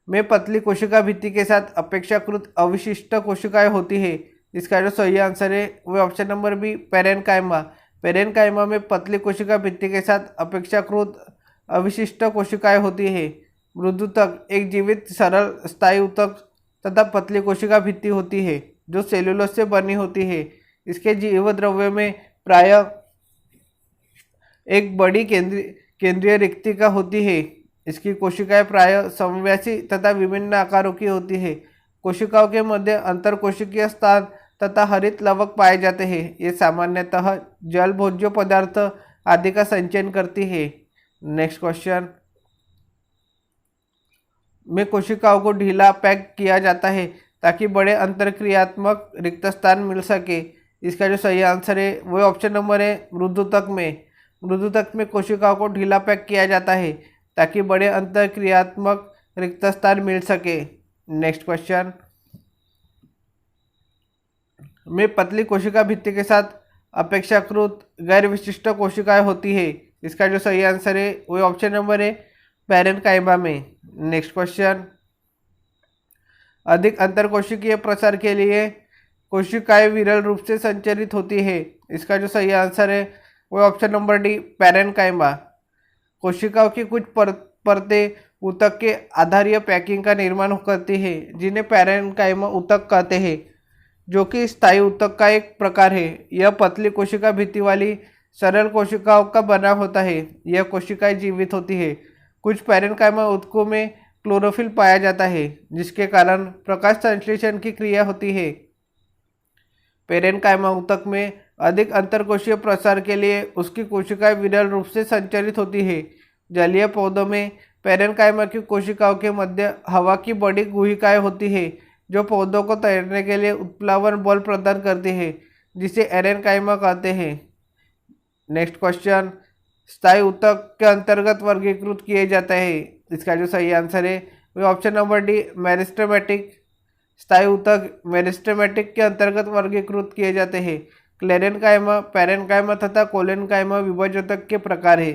S1: में पतली कोशिका भित्ति के साथ अपेक्षाकृत अविशिष्ट कोशिकाएं होती है। इसका जो सही आंसर है वो option number B parenchyma. Parenchyma में पतली कोशिका भित्ति के साथ अपेक्षाकृत अविशिष्ट कोशिकाएं होती है। मृदुतक एक जीवित सरल स्थायी ऊतक तथा पतली कोशिका भित्ति होती है जो सेलुलोज से बनी होती है। इसके जीव द्रव्य में प्रायः एक बड़ी केंद्रीय रिक्तिका होती है। इसकी कोशिकाएं प्रायः समव्यासी तथा विभिन्न आकारों की होती है। कोशिकाओं के मध्य अंतरकोशिकीय स्थान तथा हरित लवक पाए जाते हैं। ये सामान्यतः जल भोज्य पदार्थ आदि का संचयन करती है। नेक्स्ट क्वेश्चन, में कोशिकाओं को ढीला पैक किया जाता है ताकि बड़े अंतरक्रियात्मक रिक्त स्थान मिल सके। इसका जो सही आंसर है वो ऑप्शन नंबर है मृदुतक में। मृदुतक में कोशिकाओं को ढीला पैक किया जाता है ताकि बड़े अंतरक्रियात्मक रिक्त स्थान मिल सके। नेक्स्ट क्वेश्चन, में पतली कोशिका भित्ति के साथ अपेक्षाकृत गैर विशिष्ट कोशिकाएं होती है। इसका जो सही आंसर है वो ऑप्शन नंबर है पेरेनकाइमा में। नेक्स्ट क्वेश्चन, अधिक अंतरकोशिकीय प्रसार के लिए कोशिकाएं विरल रूप से संचरित होती है। इसका जो सही आंसर है वो ऑप्शन नंबर डी पेरेनकाइमा। कोशिकाओं की कुछ परतें ऊतक के आधारीय पैकिंग का निर्माण करती है जिन्हें पेरेनकाइमा ऊतक कहते हैं, जो कि स्थायी ऊतक का एक प्रकार है। यह पतली कोशिका भित्ति वाली सरल कोशिकाओं का बना होता है। यह कोशिकाएं जीवित होती है। कुछ पेरेनकाइमा ऊतकों में क्लोरोफिल पाया जाता है जिसके कारण प्रकाश संश्लेषण की क्रिया होती है। पेरेनकाइमा ऊतक में अधिक अंतरकोशीय प्रसार के लिए उसकी कोशिकाएं विरल रूप से संचरित होती है। जलीय पौधों में पेरेनकाइमा की कोशिकाओं के मध्य हवा की बड़ी गुहिकाएं होती है जो पौधों को तैरने के लिए उत्प्लावन बल प्रदान करती है, जिसे एरेनकाइमा कहते हैं। नेक्स्ट क्वेश्चन, स्थायी ऊतक के अंतर्गत वर्गीकृत किए जाता है। इसका जो सही आंसर है वो ऑप्शन नंबर डी मेरिस्टेमेटिक। स्थायी ऊतक मेरिस्टेमेटिक के अंतर्गत वर्गीकृत किए जाते हैं। क्लेरेनकाइमा, पेरेनकाइमा तथा कोलेनकाइमा विभाजोतक के प्रकार है।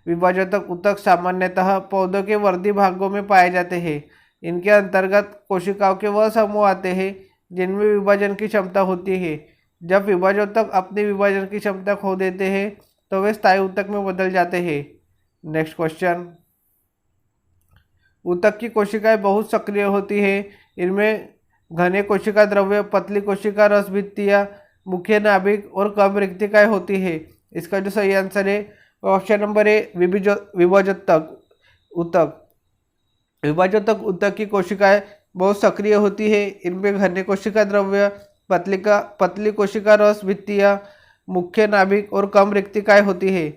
S1: विभाजोतक ऊतक सामान्यतः पौधों के वर्दी भागों में पाए जाते हैं। इनके अंतर्गत कोशिकाओं के वह समूह आते हैं जिनमें विभाजन की क्षमता होती है। जब विभाजोतक अपनी विभाजन की क्षमता खो देते हैं तो वे स्थायी ऊतक में बदल जाते हैं। नेक्स्ट क्वेश्चन, ऊतक की कोशिकाएं बहुत सक्रिय होती है। इनमें घने कोशिका द्रव्य, पतली कोशिका रस भित्तियां, मुख्य नाभिक और कम रिक्तिकाएं होती है। इसका जो सही आंसर है ऑप्शन नंबर ए विभाजोतक ऊतक। विभाजोतक ऊतक की कोशिकाएं बहुत सक्रिय होती है। इनमें घने कोशिका द्रव्य, पतली कोशिका रस भित्तियां, मुख्य नाभिक और कम रिक्तिकाएं होती है।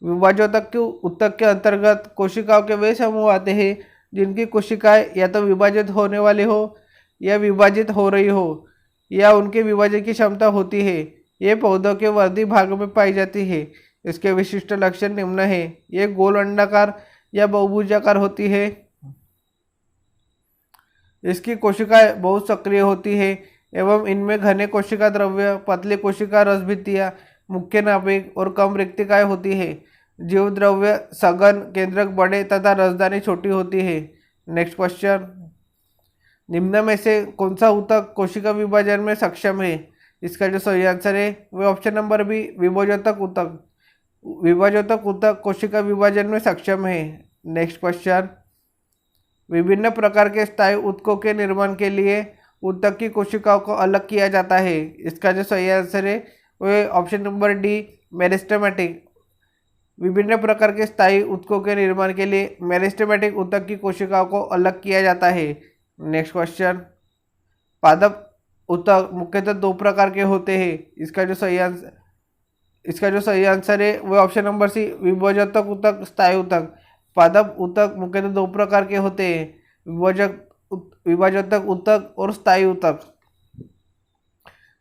S1: विभाजोतक के ऊतक के अंतर्गत कोशिकाओं के वे समूह आते हैं जिनकी कोशिकाएं या तो विभाजित होने वाली हो या विभाजित हो रही हो या उनके विभाजन की क्षमता होती है। ये पौधों के वर्दी भागों में पाई जाती है। इसके विशिष्ट लक्षण निम्न है। ये गोल अंडाकार या बहुभुजाकार होती है। इसकी कोशिकाएं बहुत सक्रिय होती है एवं इनमें घने कोशिका द्रव्य, पतली कोशिका रस भित्तियां, मुख्य नाभिक और कम रिक्तिकाएं होती है। जीव द्रव्य सघन, केंद्रक बड़े तथा रसदानी छोटी होती है। नेक्स्ट क्वेश्चन, निम्न में से कौन सा ऊतक कोशिका विभाजन में सक्षम है? इसका जो सही आंसर है वो ऑप्शन नंबर बी विभाजोतक ऊतक। विभाजोतक ऊतक कोशिका विभाजन में सक्षम है। नेक्स्ट क्वेश्चन, विभिन्न प्रकार के स्थायी ऊतकों के निर्माण के लिए ऊतक की कोशिकाओं को अलग किया जाता है। इसका जो सही आंसर है वो ऑप्शन नंबर डी मेरिस्टेमेटिक। विभिन्न प्रकार के स्थायी ऊतकों के निर्माण के लिए मेरिस्टेमेटिक ऊतक की कोशिकाओं को अलग किया जाता है। नेक्स्ट क्वेश्चन, पादप ऊतक मुख्यतः दो प्रकार के होते हैं। इसका जो सही आंसर है वो ऑप्शन नंबर सी विभाजोतक ऊतक, स्थायी ऊतक। पादप ऊतक मुख्यतः दो प्रकार के होते हैं, विभाजोतक ऊतक और स्थायी ऊतक।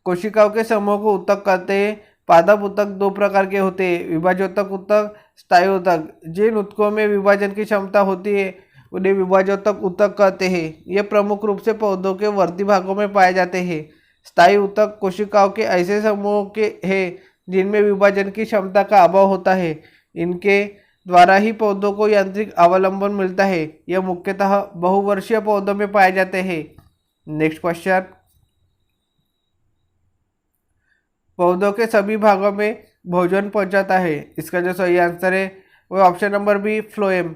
S1: कोशिकाओं के समूह को ऊतक कहते हैं। पादप ऊतक दो प्रकार के होते हैं, विभाजोत्तक ऊतक, स्थायी ऊतक। जिन ऊतकों में विभाजन की क्षमता होती है उन्हें विभाजोत्तक ऊतक कहते हैं। ये प्रमुख रूप से पौधों के वर्ती भागों में पाए जाते हैं। स्थायी ऊतक कोशिकाओं के ऐसे समूहों के हैं जिनमें विभाजन की क्षमता का अभाव होता है। इनके द्वारा ही पौधों को यांत्रिक अवलंबन मिलता है। यह मुख्यतः बहुवर्षीय पौधों में पाए जाते हैं। नेक्स्ट क्वेश्चन, पौधों के सभी भागों में भोजन पहुंचाता है। इसका जो सही आंसर है वो option number B, phloem.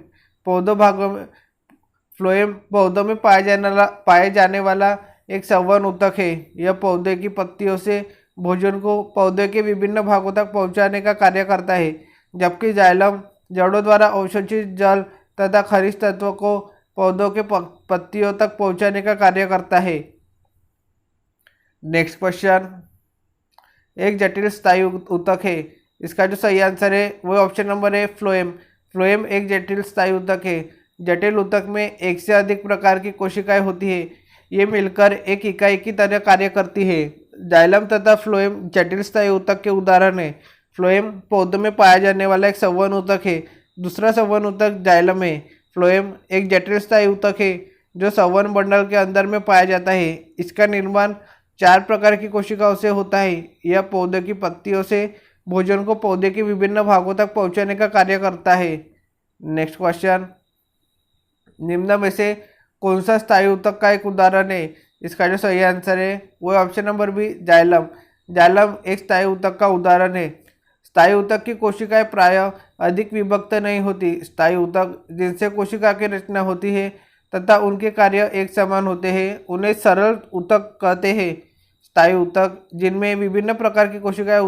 S1: Phloem पौधों में पाए जाने वाला एक संवहन ऊतक है। यह पौधे की पत्तियों से भोजन को पौधे के विभिन्न भागों तक पहुंचाने का कार्य करता है, जबकि जाइलम जड़ों द्वारा अवशोषित जल तथा खनिज तत्वों को पौधों के पत्तियों तक पहुंचाने का कार्य करता है। नेक्स्ट क्वेश्चन, एक जटिल स्थायी ऊतक है। इसका जो सही आंसर है वो ऑप्शन नंबर है, फ्लोएम। फ्लोएम एक जटिल स्थायी ऊतक है। जटिल ऊतक में एक से अधिक प्रकार की कोशिकाएं होती है। ये मिलकर एक इकाई की तरह कार्य करती है। जाइलम तथा फ्लोएम जटिल स्थायी ऊतक के उदाहरण है। फ्लोएम पौधों में पाया जाने वाला एक संवहन ऊतक है। दूसरा संवहन ऊतक जाइलम है। फ्लोएम एक जटिल स्थायी ऊतक है जो संवहन बंडल के अंदर में पाया जाता है। इसका निर्माण 4 प्रकार की कोशिकाओं से होता है। यह पौधे की पत्तियों से भोजन को पौधे के विभिन्न भागों तक पहुंचाने का कार्य करता है। नेक्स्ट क्वेश्चन, निम्न में से कौन सा स्थायी ऊतक का एक उदाहरण है? इसका जो सही आंसर है वो option number B, xylem. Xylem एक स्थायी ऊतक का उदाहरण है। स्थायी ऊतक की कोशिकाएं प्रायः अधिक विभक्त नहीं होती। स्थायी ऊतक जिनसे कोशिका की रचना होती है तथा उनके कार्य एक समान होते हैं उन्हें सरल ऊतक कहते हैं। स्थायी ऊतक जिनमें विभिन्न प्रकार की कोशिकाएं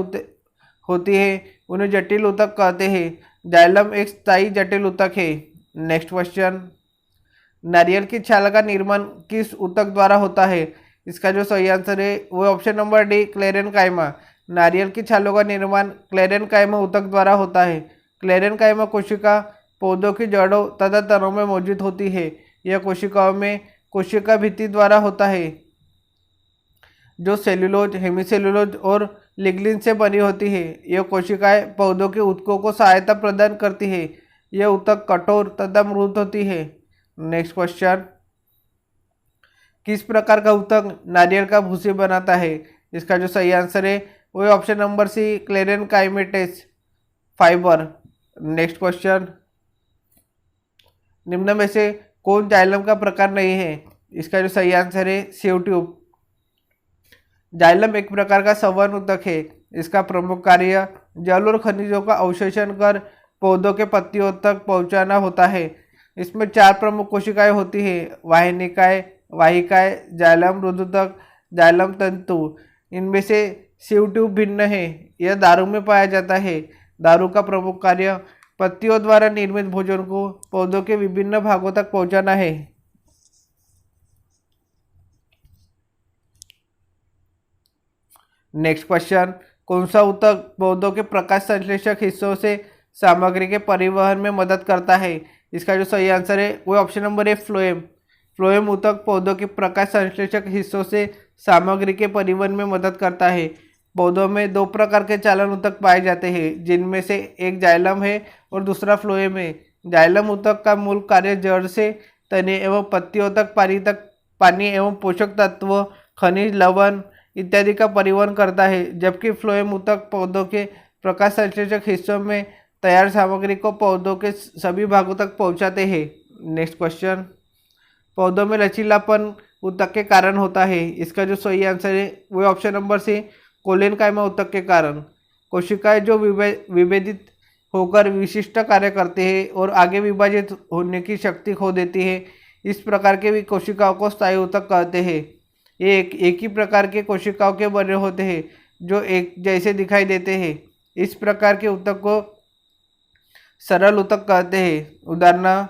S1: होती है उन्हें जटिल ऊतक कहते हैं। जाइलम एक स्थायी जटिल ऊतक है। नेक्स्ट क्वेश्चन, नारियल की छाल का निर्माण किस ऊतक द्वारा होता है? इसका जो सही आंसर है वो ऑप्शन नंबर डी, क्लेरेनकाइमा। नारियल की छालों का निर्माण क्लेरेनकाइमा ऊतक द्वारा होता है। क्लेरेनकाइमा कोशिका पौधों की जड़ों तथा तनों में मौजूद होती है। यह कोशिकाओं में कोशिका भित्ति द्वारा होता है जो सेल्यूलोज, हेमीसेल्यूलोज और लिग्निन से बनी होती है। यह कोशिकाएं पौधों के ऊतकों को सहायता प्रदान करती है। यह ऊतक कठोर तथा मृदु होती है। नेक्स्ट क्वेश्चन, किस प्रकार का ऊतक नारियल का भूसी बनाता है? इसका जो सही आंसर है वो option number C, sclerenchymatous fibre. Next question, निम्न में से कौन जाइलम का प्रकार नहीं है? इसका जो सही आंसर है सिव ट्यूब। जाइलम एक प्रकार का संवहन ऊतक है। इसका प्रमुख कार्य जल और खनिजों का अवशोषण कर पौधों के पत्तियों तक पहुंचाना होता है। इसमें 4 प्रमुख कोशिकाएं होती हैं, वाहिनिकाएं, वाहिकाएं, जाइलम मृदुतक, जाइलम तंतु। इनमें से सिव ट्यूब भिन्न है। यह दारू में पाया जाता है। दारू का प्रमुख कार्य पत्तियों द्वारा निर्मित भोजन को पौधों के विभिन्न भागों तक पहुंचाना है। नेक्स्ट क्वेश्चन, कौन सा ऊतक पौधों के प्रकाश संश्लेषक हिस्सों से सामग्री के परिवहन में मदद करता है? इसका जो सही आंसर है वो ऑप्शन नंबर है, फ्लोएम। फ्लोएम ऊतक पौधों के प्रकाश संश्लेषक हिस्सों से सामग्री के परिवहन में मदद करता है। पौधों में 2 प्रकार के चालन ऊतक पाए जाते हैं, जिनमें से एक जाइलम है और दूसरा फ्लोएम है। जाइलम ऊतक का मूल कार्य जड़ से तने एवं पत्तियों तक पानी एवं पोषक तत्व, खनिज, लवण इत्यादि का परिवहन करता है, जबकि फ्लोएम ऊतक पौधों के प्रकाश संश्लेषक हिस्सों में तैयार सामग्री को पौधों के सभी भागों तक पहुंचाते हैं। नेक्स्ट क्वेश्चन, पौधों में लचीलापन ऊतक के कारण होता है। इसका जो सही आंसर है वो ऑप्शन नंबर सी, कोलेनकाइमा ऊतक के कारण। कोशिकाएं जो विभेदित होकर विशिष्ट कार्य करते हैं और आगे विभाजित होने की शक्ति खो देती है, इस प्रकार के कोशिकाओं को स्थायी ऊतक कहते हैं। ये एक ही प्रकार के कोशिकाओं के बने होते हैं जो एक जैसे दिखाई देते हैं। इस प्रकार के ऊतक को सरल ऊतक कहते हैं। उदाहरण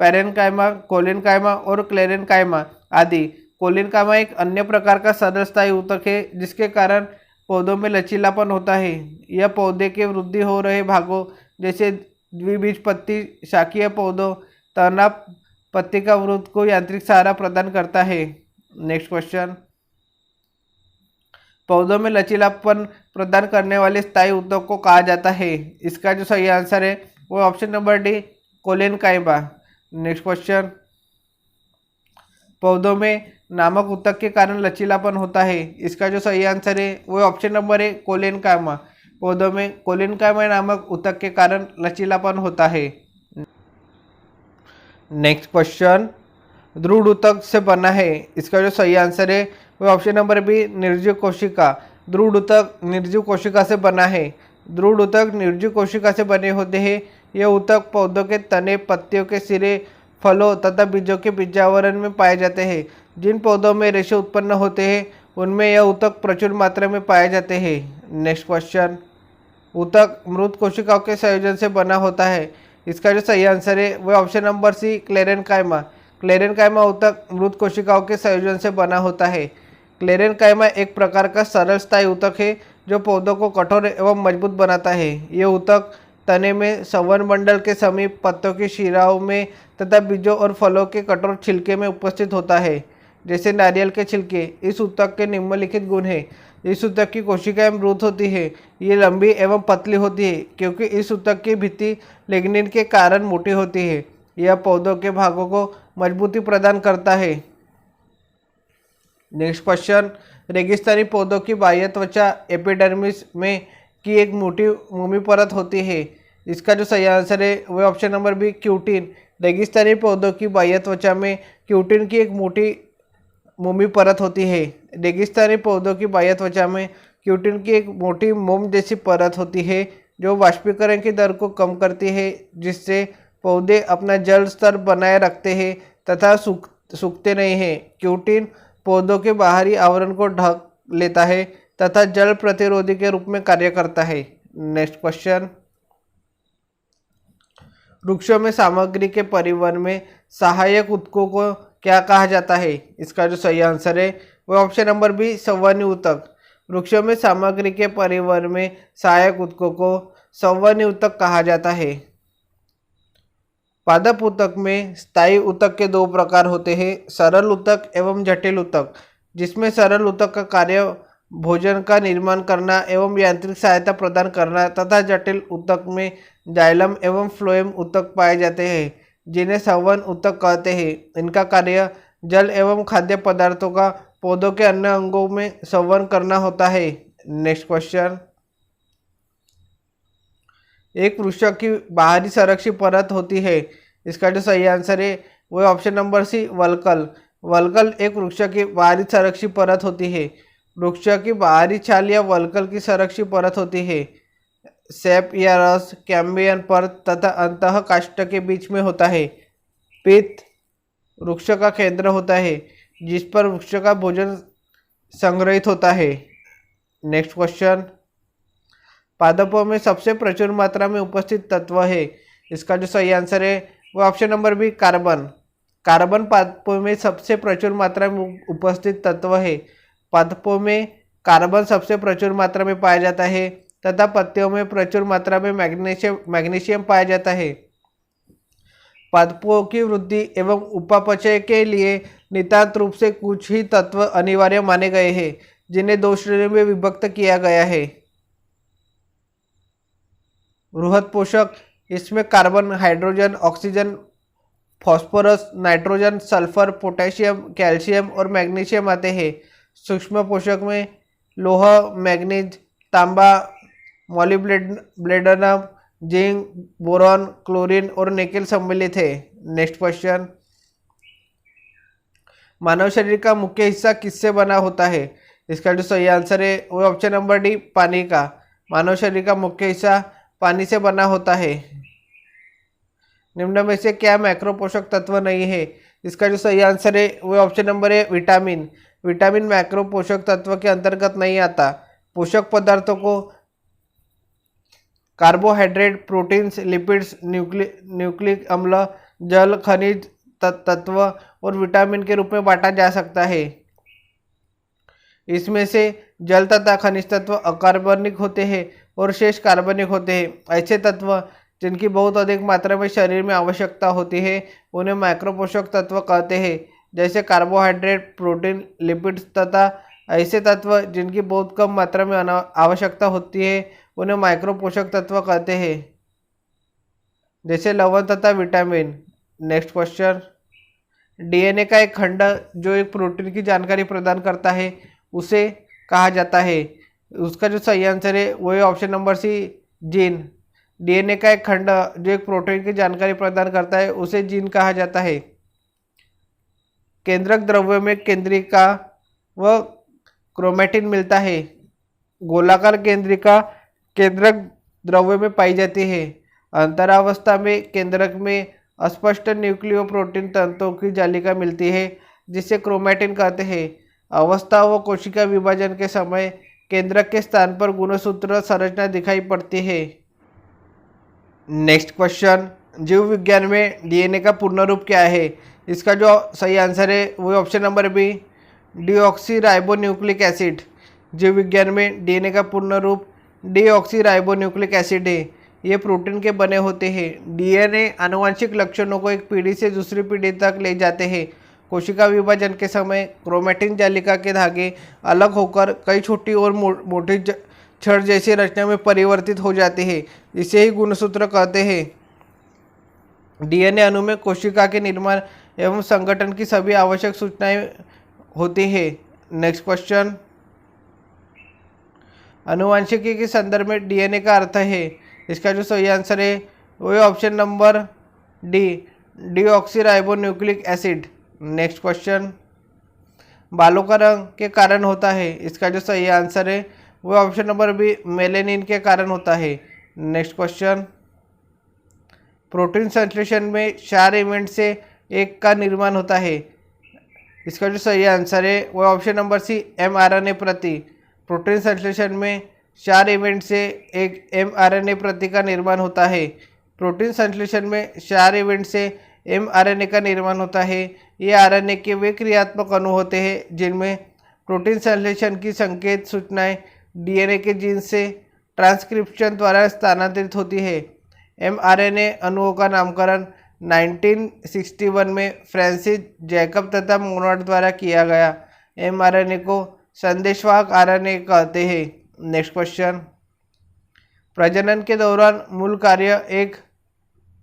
S1: पैरेनकाइमा, कोलेनकाइमा और क्लेरेनकाइमा आदि। कोलेनकाइमा एक अन्य प्रकार का सरल स्थायी ऊतक है जिसके कारण पौधों में लचीलापन होता है। यह पौधे के वृद्धि हो रहे भागों जैसे द्विबीजपत्री, शाखीय पौधों, तना, पत्ती का वृत्त को यांत्रिक सहारा प्रदान करता है। नेक्स्ट क्वेश्चन, पौधों में लचीलापन प्रदान करने वाले स्थायी ऊतक को कहा जाता है। इसका जो सही आंसर है वो option number D, collenchyma. Next question, पौधों में नामक ऊतक के कारण लचीलापन होता है। इसका जो सही आंसर है वो ऑप्शन नंबर है, कोलेनकाइमा। पौधों में कोलेनकाइमा नामक ऊतक के कारण लचीलापन होता है। नेक्स्ट क्वेश्चन, दृढ़ ऊतक से बना है। इसका जो सही आंसर है वो ऑप्शन नंबर बी, निर्जीव कोशिका। दृढ़ ऊतक निर्जीव कोशिका से बना है। दृढ़ ऊतक निर्जीव कोशिका से बने होते हैं। यह ऊतक पौधों के तने, पत्तियों के सिरे, फलों तथा बीजों के बीजावरण में पाए जाते हैं। जिन पौधों में रेशे उत्पन्न होते हैं उनमें यह ऊतक प्रचुर मात्रा में पाए जाते हैं। नेक्स्ट क्वेश्चन, ऊतक मृत कोशिकाओं के संयोजन से बना होता है। इसका जो सही आंसर है वह ऑप्शन नंबर सी, क्लेरेनकाइमा। क्लेरेनकाइमा ऊतक मृत कोशिकाओं के संयोजन से बना होता है। क्लेरेनकाइमा एक प्रकार का सरल स्थायी ऊतक है जो पौधों को कठोर एवं मजबूत बनाता है। ये ऊतक तने में, संवहन मंडल के समीप, पत्तों की शिराओं में तथा बीजों और फलों के कठोर छिलके में उपस्थित होता है, जैसे नारियल के छिलके। इस ऊतक के निम्नलिखित गुण हैं। इस ऊतक की कोशिकाएं मृत होती है। ये लंबी एवं पतली होती है क्योंकि इस ऊतक की भित्ति लिग्निन के कारण मोटी होती है। यह पौधों के भागों को मजबूती प्रदान करता है। नेक्स्ट क्वेश्चन, रेगिस्तानी पौधों की बाह्य त्वचा एपिडर्मिस में की एक मोटी मोमी परत होती है। इसका जो सही आंसर है वह ऑप्शन नंबर बी, क्यूटिन। रेगिस्तानी पौधों की बाह्य त्वचा में क्यूटिन की एक मोटी मोमी परत होती है। रेगिस्तानी पौधों की बाह्य त्वचा में क्यूटिन की एक मोटी मोम जैसी परत होती है जो वाष्पीकरण की दर को कम करती है, जिससे पौधे अपना जल स्तर बनाए रखते हैं तथा सूखते नहीं हैं। क्यूटिन पौधों के बाहरी आवरण को ढक लेता है तथा जल प्रतिरोधी के रूप में कार्य करता है। नेक्स्ट क्वेश्चन, वृक्षों में सामग्री के परिवहन में सहायक ऊतकों को क्या कहा जाता है? इसका जो सही आंसर है वह ऑप्शन नंबर बी, संवहनी ऊतक। वृक्षों में सामग्री के परिवहन में सहायक ऊतकों को संवहनी ऊतक कहा जाता है। पादप ऊतक में स्थायी ऊतक के दो प्रकार होते हैं, सरल ऊतक एवं जटिल ऊतक, जिसमें सरल ऊतक का कार्य भोजन का निर्माण करना एवं यांत्रिक सहायता प्रदान करना तथा जटिल ऊतक में जाइलम एवं फ्लोएम ऊतक पाए जाते हैं, जिन्हें संवहन ऊतक कहते हैं। इनका कार्य जल एवं खाद्य पदार्थों का पौधों के अन्य अंगों में संवहन करना होता है। नेक्स्ट क्वेश्चन, एक वृक्ष की बाहरी संरक्षी परत होती है। इसका जो सही आंसर है वह ऑप्शन नंबर सी, वल्कल। वल्कल एक वृक्ष की बाहरी संरक्षी परत होती है। वृक्ष की बाहरी छाल या वल्कल की संरक्षी परत होती है। सेप या रस कैम्बियन परत तथा अंतः काष्ठ के बीच में होता है। पित्त वृक्ष का केंद्र होता है जिस पर वृक्ष का भोजन संग्रहित होता है। नेक्स्ट क्वेश्चन, पादपों में सबसे प्रचुर मात्रा में उपस्थित तत्व है। इसका जो सही आंसर है वो option number B, carbon. Carbon पादपों में सबसे प्रचुर मात्रा में उपस्थित तत्व है। पादपों में कार्बन सबसे प्रचुर मात्रा में पाया जाता है तथा पत्तियों में प्रचुर मात्रा में मैग्नीशियम पाया जाता है। पादपों की वृद्धि एवं उपापचय के लिए नितांत रूप से कुछ ही तत्व अनिवार्य माने गए हैं, जिन्हें दो श्रेणियों में विभक्त किया गया है। बृहद पोषक, इसमें carbon, hydrogen, oxygen, phosphorus, nitrogen, sulphur, potassium, calcium और मैग्नीशियम आते हैं। सूक्ष्म पोषक में लोह, मैग्नीज, तांबा, मॉलिब्डेनम, जिंक, बोरॉन, क्लोरीन और निकेल सम्मिलित है। नेक्स्ट क्वेश्चन, मानव शरीर का मुख्य हिस्सा किससे बना होता है? इसका जो सही आंसर है वो ऑप्शन नंबर डी, पानी का। मानव शरीर का मुख्य हिस्सा पानी से बना होता है। निम्न में से क्या मैक्रो पोषक तत्व नहीं है? इसका जो सही आंसर है वो ऑप्शन नंबर है, विटामिन। विटामिन मैक्रो पोषक तत्व के अंतर्गत नहीं आता। पोषक पदार्थों को कार्बोहाइड्रेट, प्रोटीन्स, लिपिड्स, न्यूक्लिक अम्ल, जल, खनिज तत्व और विटामिन के रूप में बांटा जा सकता है। इसमें से जल तथा खनिज तत्व अकार्बनिक होते हैं और शेष कार्बनिक होते हैं। ऐसे तत्व जिनकी बहुत अधिक मात्रा में शरीर में आवश्यकता होती है उन्हें मैक्रो पोषक तत्व कहते हैं, जैसे कार्बोहाइड्रेट, प्रोटीन, लिपिड्स तथा ऐसे तत्व जिनकी बहुत कम मात्रा में आवश्यकता होती है उन्हें माइक्रो पोषक तत्व कहते हैं, जैसे लवण तथा विटामिन। नेक्स्ट क्वेश्चन, डीएनए का एक खंड जो एक प्रोटीन की जानकारी प्रदान करता है उसे कहा जाता है। उसका जो सही आंसर है वो है option number C, gene. DNA का एक खंड जो एक प्रोटीन की जानकारी प्रदान करता है उसे जीन कहा जाता है। केंद्रक द्रव्य में केंद्रिका व क्रोमैटिन मिलता है। गोलाकार केंद्रिका केंद्रक द्रव्य में पाई जाती है। अंतरावस्था में केंद्रक में अस्पष्ट न्यूक्लियोप्रोटीन तंतुओं की जालिका मिलती है जिसे क्रोमैटिन कहते हैं। अवस्था व कोशिका विभाजन के समय केंद्रक के स्थान पर गुणसूत्र संरचना दिखाई पड़ती है। नेक्स्ट क्वेश्चन, जीव विज्ञान में डीएनए का पूर्ण रूप क्या है? इसका जो सही आंसर है वो option number B, deoxyribonucleic acid. जीव विज्ञान में डीएनए का पूर्ण रूप डीऑक्सीराइबोन्यूक्लिक एसिड है। ये प्रोटीन के बने होते हैं। डीएनए आनुवंशिक लक्षणों को एक पीढ़ी से दूसरी पीढ़ी तक ले जाते हैं। कोशिका विभाजन के समय क्रोमैटिन जालिका के धागे अलग होकर कई छोटी और मोटी छड़ जैसी रचना में परिवर्तित हो जाते हैं। इसे ही गुणसूत्र कहते हैं। डीएनए अणु में कोशिका के निर्माण एवं संगठन की सभी आवश्यक सूचनाएं होती है। नेक्स्ट क्वेश्चन, आनुवंशिकी के संदर्भ में डीएनए का अर्थ है। इसका जो सही आंसर है वो है option number D, deoxyribonucleic acid. Next question, बालों का रंग के कारण होता है। इसका जो सही आंसर है वो ऑप्शन नंबर बी, मेलेनिन के कारण होता है। नेक्स्ट क्वेश्चन, प्रोटीन संश्लेषण में क्षार इवेंट से एक का निर्माण होता है। इसका जो सही आंसर है वो ऑप्शन नंबर सी, एमआरएनए प्रति। प्रोटीन संश्लेषण में क्षार इवेंट से एक एमआरएनए प्रति का निर्माण होता है। प्रोटीन संश्लेषण में क्षार इवेंट से एमआरएनए का निर्माण होता है। ये आरएनए के वे क्रियात्मक अणु होते हैं जिनमें प्रोटीन संश्लेषण की संकेत सूचनाएं डीएनए के जीन से ट्रांसक्रिप्शन द्वारा स्थानांतरित होती है। एमआरएनए अणुओं का नामकरण 1961 में फ्रांसिस जैकब तथा मोनार्ड द्वारा किया गया। एमआरएनए को संदेशवाहक आरएनए कहते हैं। नेक्स्ट क्वेश्चन, प्रजनन के दौरान मूल कार्य एक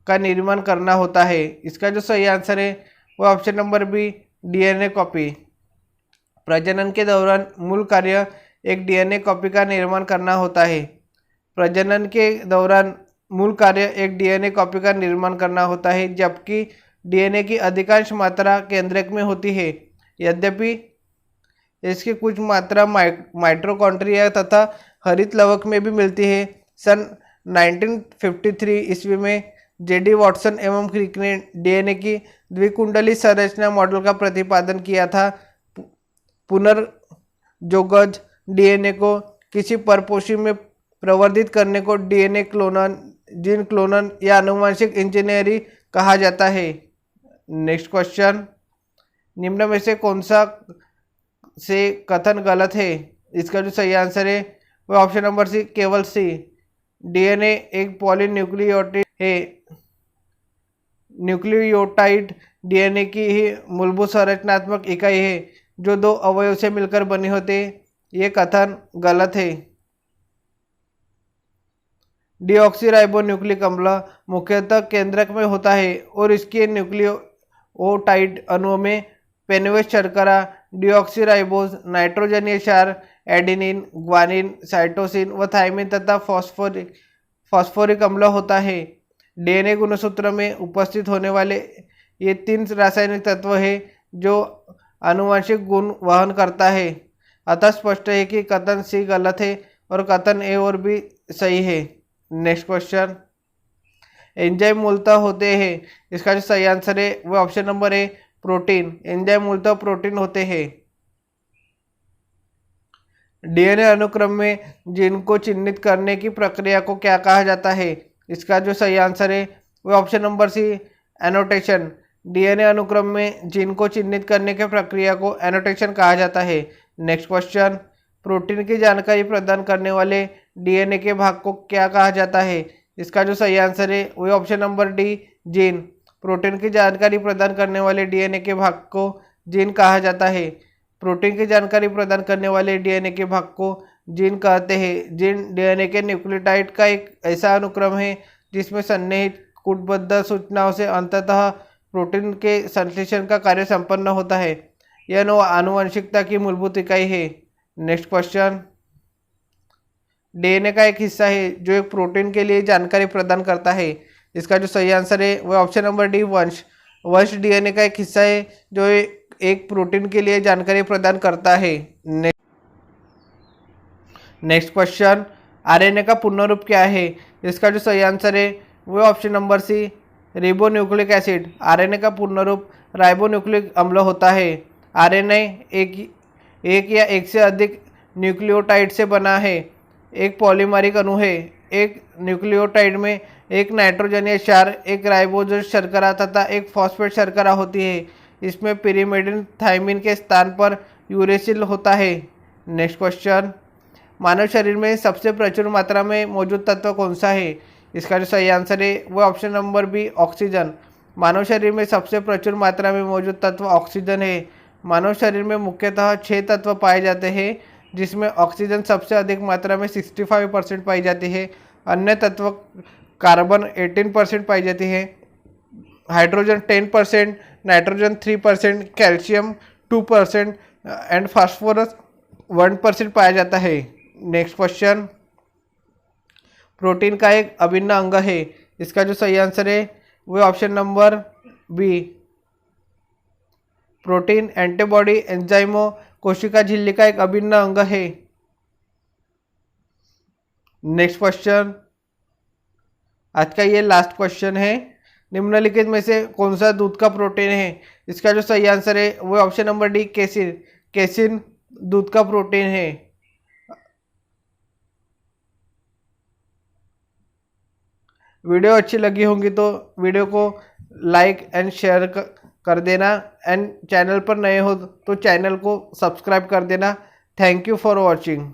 S1: का निर्माण करना होता है। इसका जो सही आंसर है वो option number B, DNA copy. प्रजनन के दौरान मूल कार्य एक डीएनए कॉपी का निर्माण करना होता है। प्रजनन के दौरान मूल कार्य एक डीएनए कॉपी का निर्माण करना होता है, जबकि डीएनए की अधिकांश मात्रा केंद्रक में होती है। यद्यपि इसकी कुछ मात्रा माइटोकॉन्ड्रिया तथा हरित लवक में भी मिलती है। सन 1953 ईस्वी में जेडी वॉटसन एवं क्रिक ने डीएनए की द्विकुंडली संरचना मॉडल का प्रतिपादन किया था। पुनर्जोगज डीएनए को किसी परपोषी में प्रवर्धित करने को डीएनए क्लोनन, जीन क्लोनन या आनुवंशिक इंजीनियरिंग कहा जाता है। नेक्स्ट क्वेश्चन, निम्न में से कौन सा से कथन गलत है? इसका जो सही आंसर है वो ऑप्शन नंबर सी, केवल सी। डीएनए एक पॉलीन्यूक्लियोटाइड है। न्यूक्लियोटाइड डीएनए की ही मूलभूत संरचनात्मक इकाई है जो दो अवयव से मिलकर बनी होती है। ये कथन गलत है। डीऑक्सीराइबोन्यूक्लिक अम्ल मुख्यतः केंद्रक में होता है और इसके न्यूक्लियोटाइड अणुओं में पेनवेस शर्करा, डीऑक्सीराइबोज, नाइट्रोजनीय क्षार, एडेनिन, ग्वानिन, साइटोसिन व थायमिन तथा फॉस्फोरिक अम्ल होता है। डीएनए गुणसूत्र में उपस्थित होने वाले ये 3 रासायनिक तत्व हैं जो आनुवंशिक गुण वहन करता है। अतः स्पष्ट है कि कथन सी गलत है और कथन ए और बी सही है। नेक्स्ट क्वेश्चन, एंजाइम मूलतः होते हैं। इसका जो सही आंसर है वो option number A, protein. Enzyme मूलतः प्रोटीन होते हैं। डीएनए अनुक्रम में जीन को चिह्नित करने की प्रक्रिया को क्या कहा जाता है? इसका जो सही आंसर है वो option number C, annotation. DNA अनुक्रम में जीन को चिह्नित करने की प्रक्रिया को एनोटेशन कहा जाता है। नेक्स्ट क्वेश्चन, प्रोटीन की जानकारी प्रदान करने वाले डीएनए के भाग को क्या कहा जाता है? इसका जो सही आंसर है वो option number D, gene. Protein की जानकारी प्रदान करने वाले डीएनए के भाग को जीन कहा जाता है। प्रोटीन की जानकारी प्रदान करने वाले डीएनए के भाग को जीन कहते हैं। जीन डीएनए के न्यूक्लियोटाइड का एक ऐसा अनुक्रम है जिसमें सन्निहित कूटबद्ध सूचनाओं से अंततः प्रोटीन के संश्लेषण का कार्य संपन्न होता है। यह आनुवंशिकता की मूलभूत इकाई है। नेक्स्ट क्वेश्चन, डीएनए का एक हिस्सा है जो एक प्रोटीन के लिए जानकारी प्रदान करता है। इसका जो सही आंसर है वह ऑप्शन नंबर डी, वंश। वंश डीएनए का एक हिस्सा है जो एक प्रोटीन के लिए जानकारी प्रदान करता है। नेक्स्ट क्वेश्चन, आरएनए का पूर्ण रूप क्या है? इसका जो सही आंसर है वह option number C, ribonucleic acid. RNA का पूर्ण रूप राइबोन्यूक्लिक अम्ल होता है। आरएनए एक या एक से अधिक न्यूक्लियोटाइड से बना है, एक पॉलीमरिक अणु है। एक न्यूक्लियोटाइड में एक नाइट्रोजनीय क्षार, एक राइबोजोस शर्करा तथा एक फॉस्फेट शर्करा होती है। इसमें पिरिमिडिन थाइमिन के स्थान पर यूरेसिल होता है। नेक्स्ट क्वेश्चन, मानव शरीर में सबसे प्रचुर मात्रा में मौजूद तत्व कौन सा है? इसका जो सही आंसर है वह ऑप्शन नंबर बी, ऑक्सीजन। मानव शरीर में सबसे प्रचुर मात्रा में मौजूद तत्व ऑक्सीजन है। मानव शरीर में मुख्यतः 6 तत्व पाए जाते हैं, जिसमें ऑक्सीजन सबसे अधिक मात्रा में 65% पाई जाती है। अन्य तत्व कार्बन 18% पाई जाती है, hydrogen 10%, nitrogen 3%, calcium 2% and phosphorus 1% पाया जाता है। नेक्स्ट क्वेश्चन, प्रोटीन का एक अभिन्न अंग है। इसका जो सही आंसर है वह option number B, protein antibody एंजाइमों कोशिका झिल्ली का एक अभिन्न अंग है। नेक्स्ट क्वेश्चन, आज का ये लास्ट क्वेश्चन है। निम्नलिखित में से कौन सा दूध का प्रोटीन है? इसका जो सही आंसर है वो option number D, casein. Casein दूध का प्रोटीन है। वीडियो अच्छी लगी होंगी तो वीडियो को लाइक एंड शेयर कर देना, एंड चैनल पर नए हो तो चैनल को सब्सक्राइब कर देना। Thank you for watching.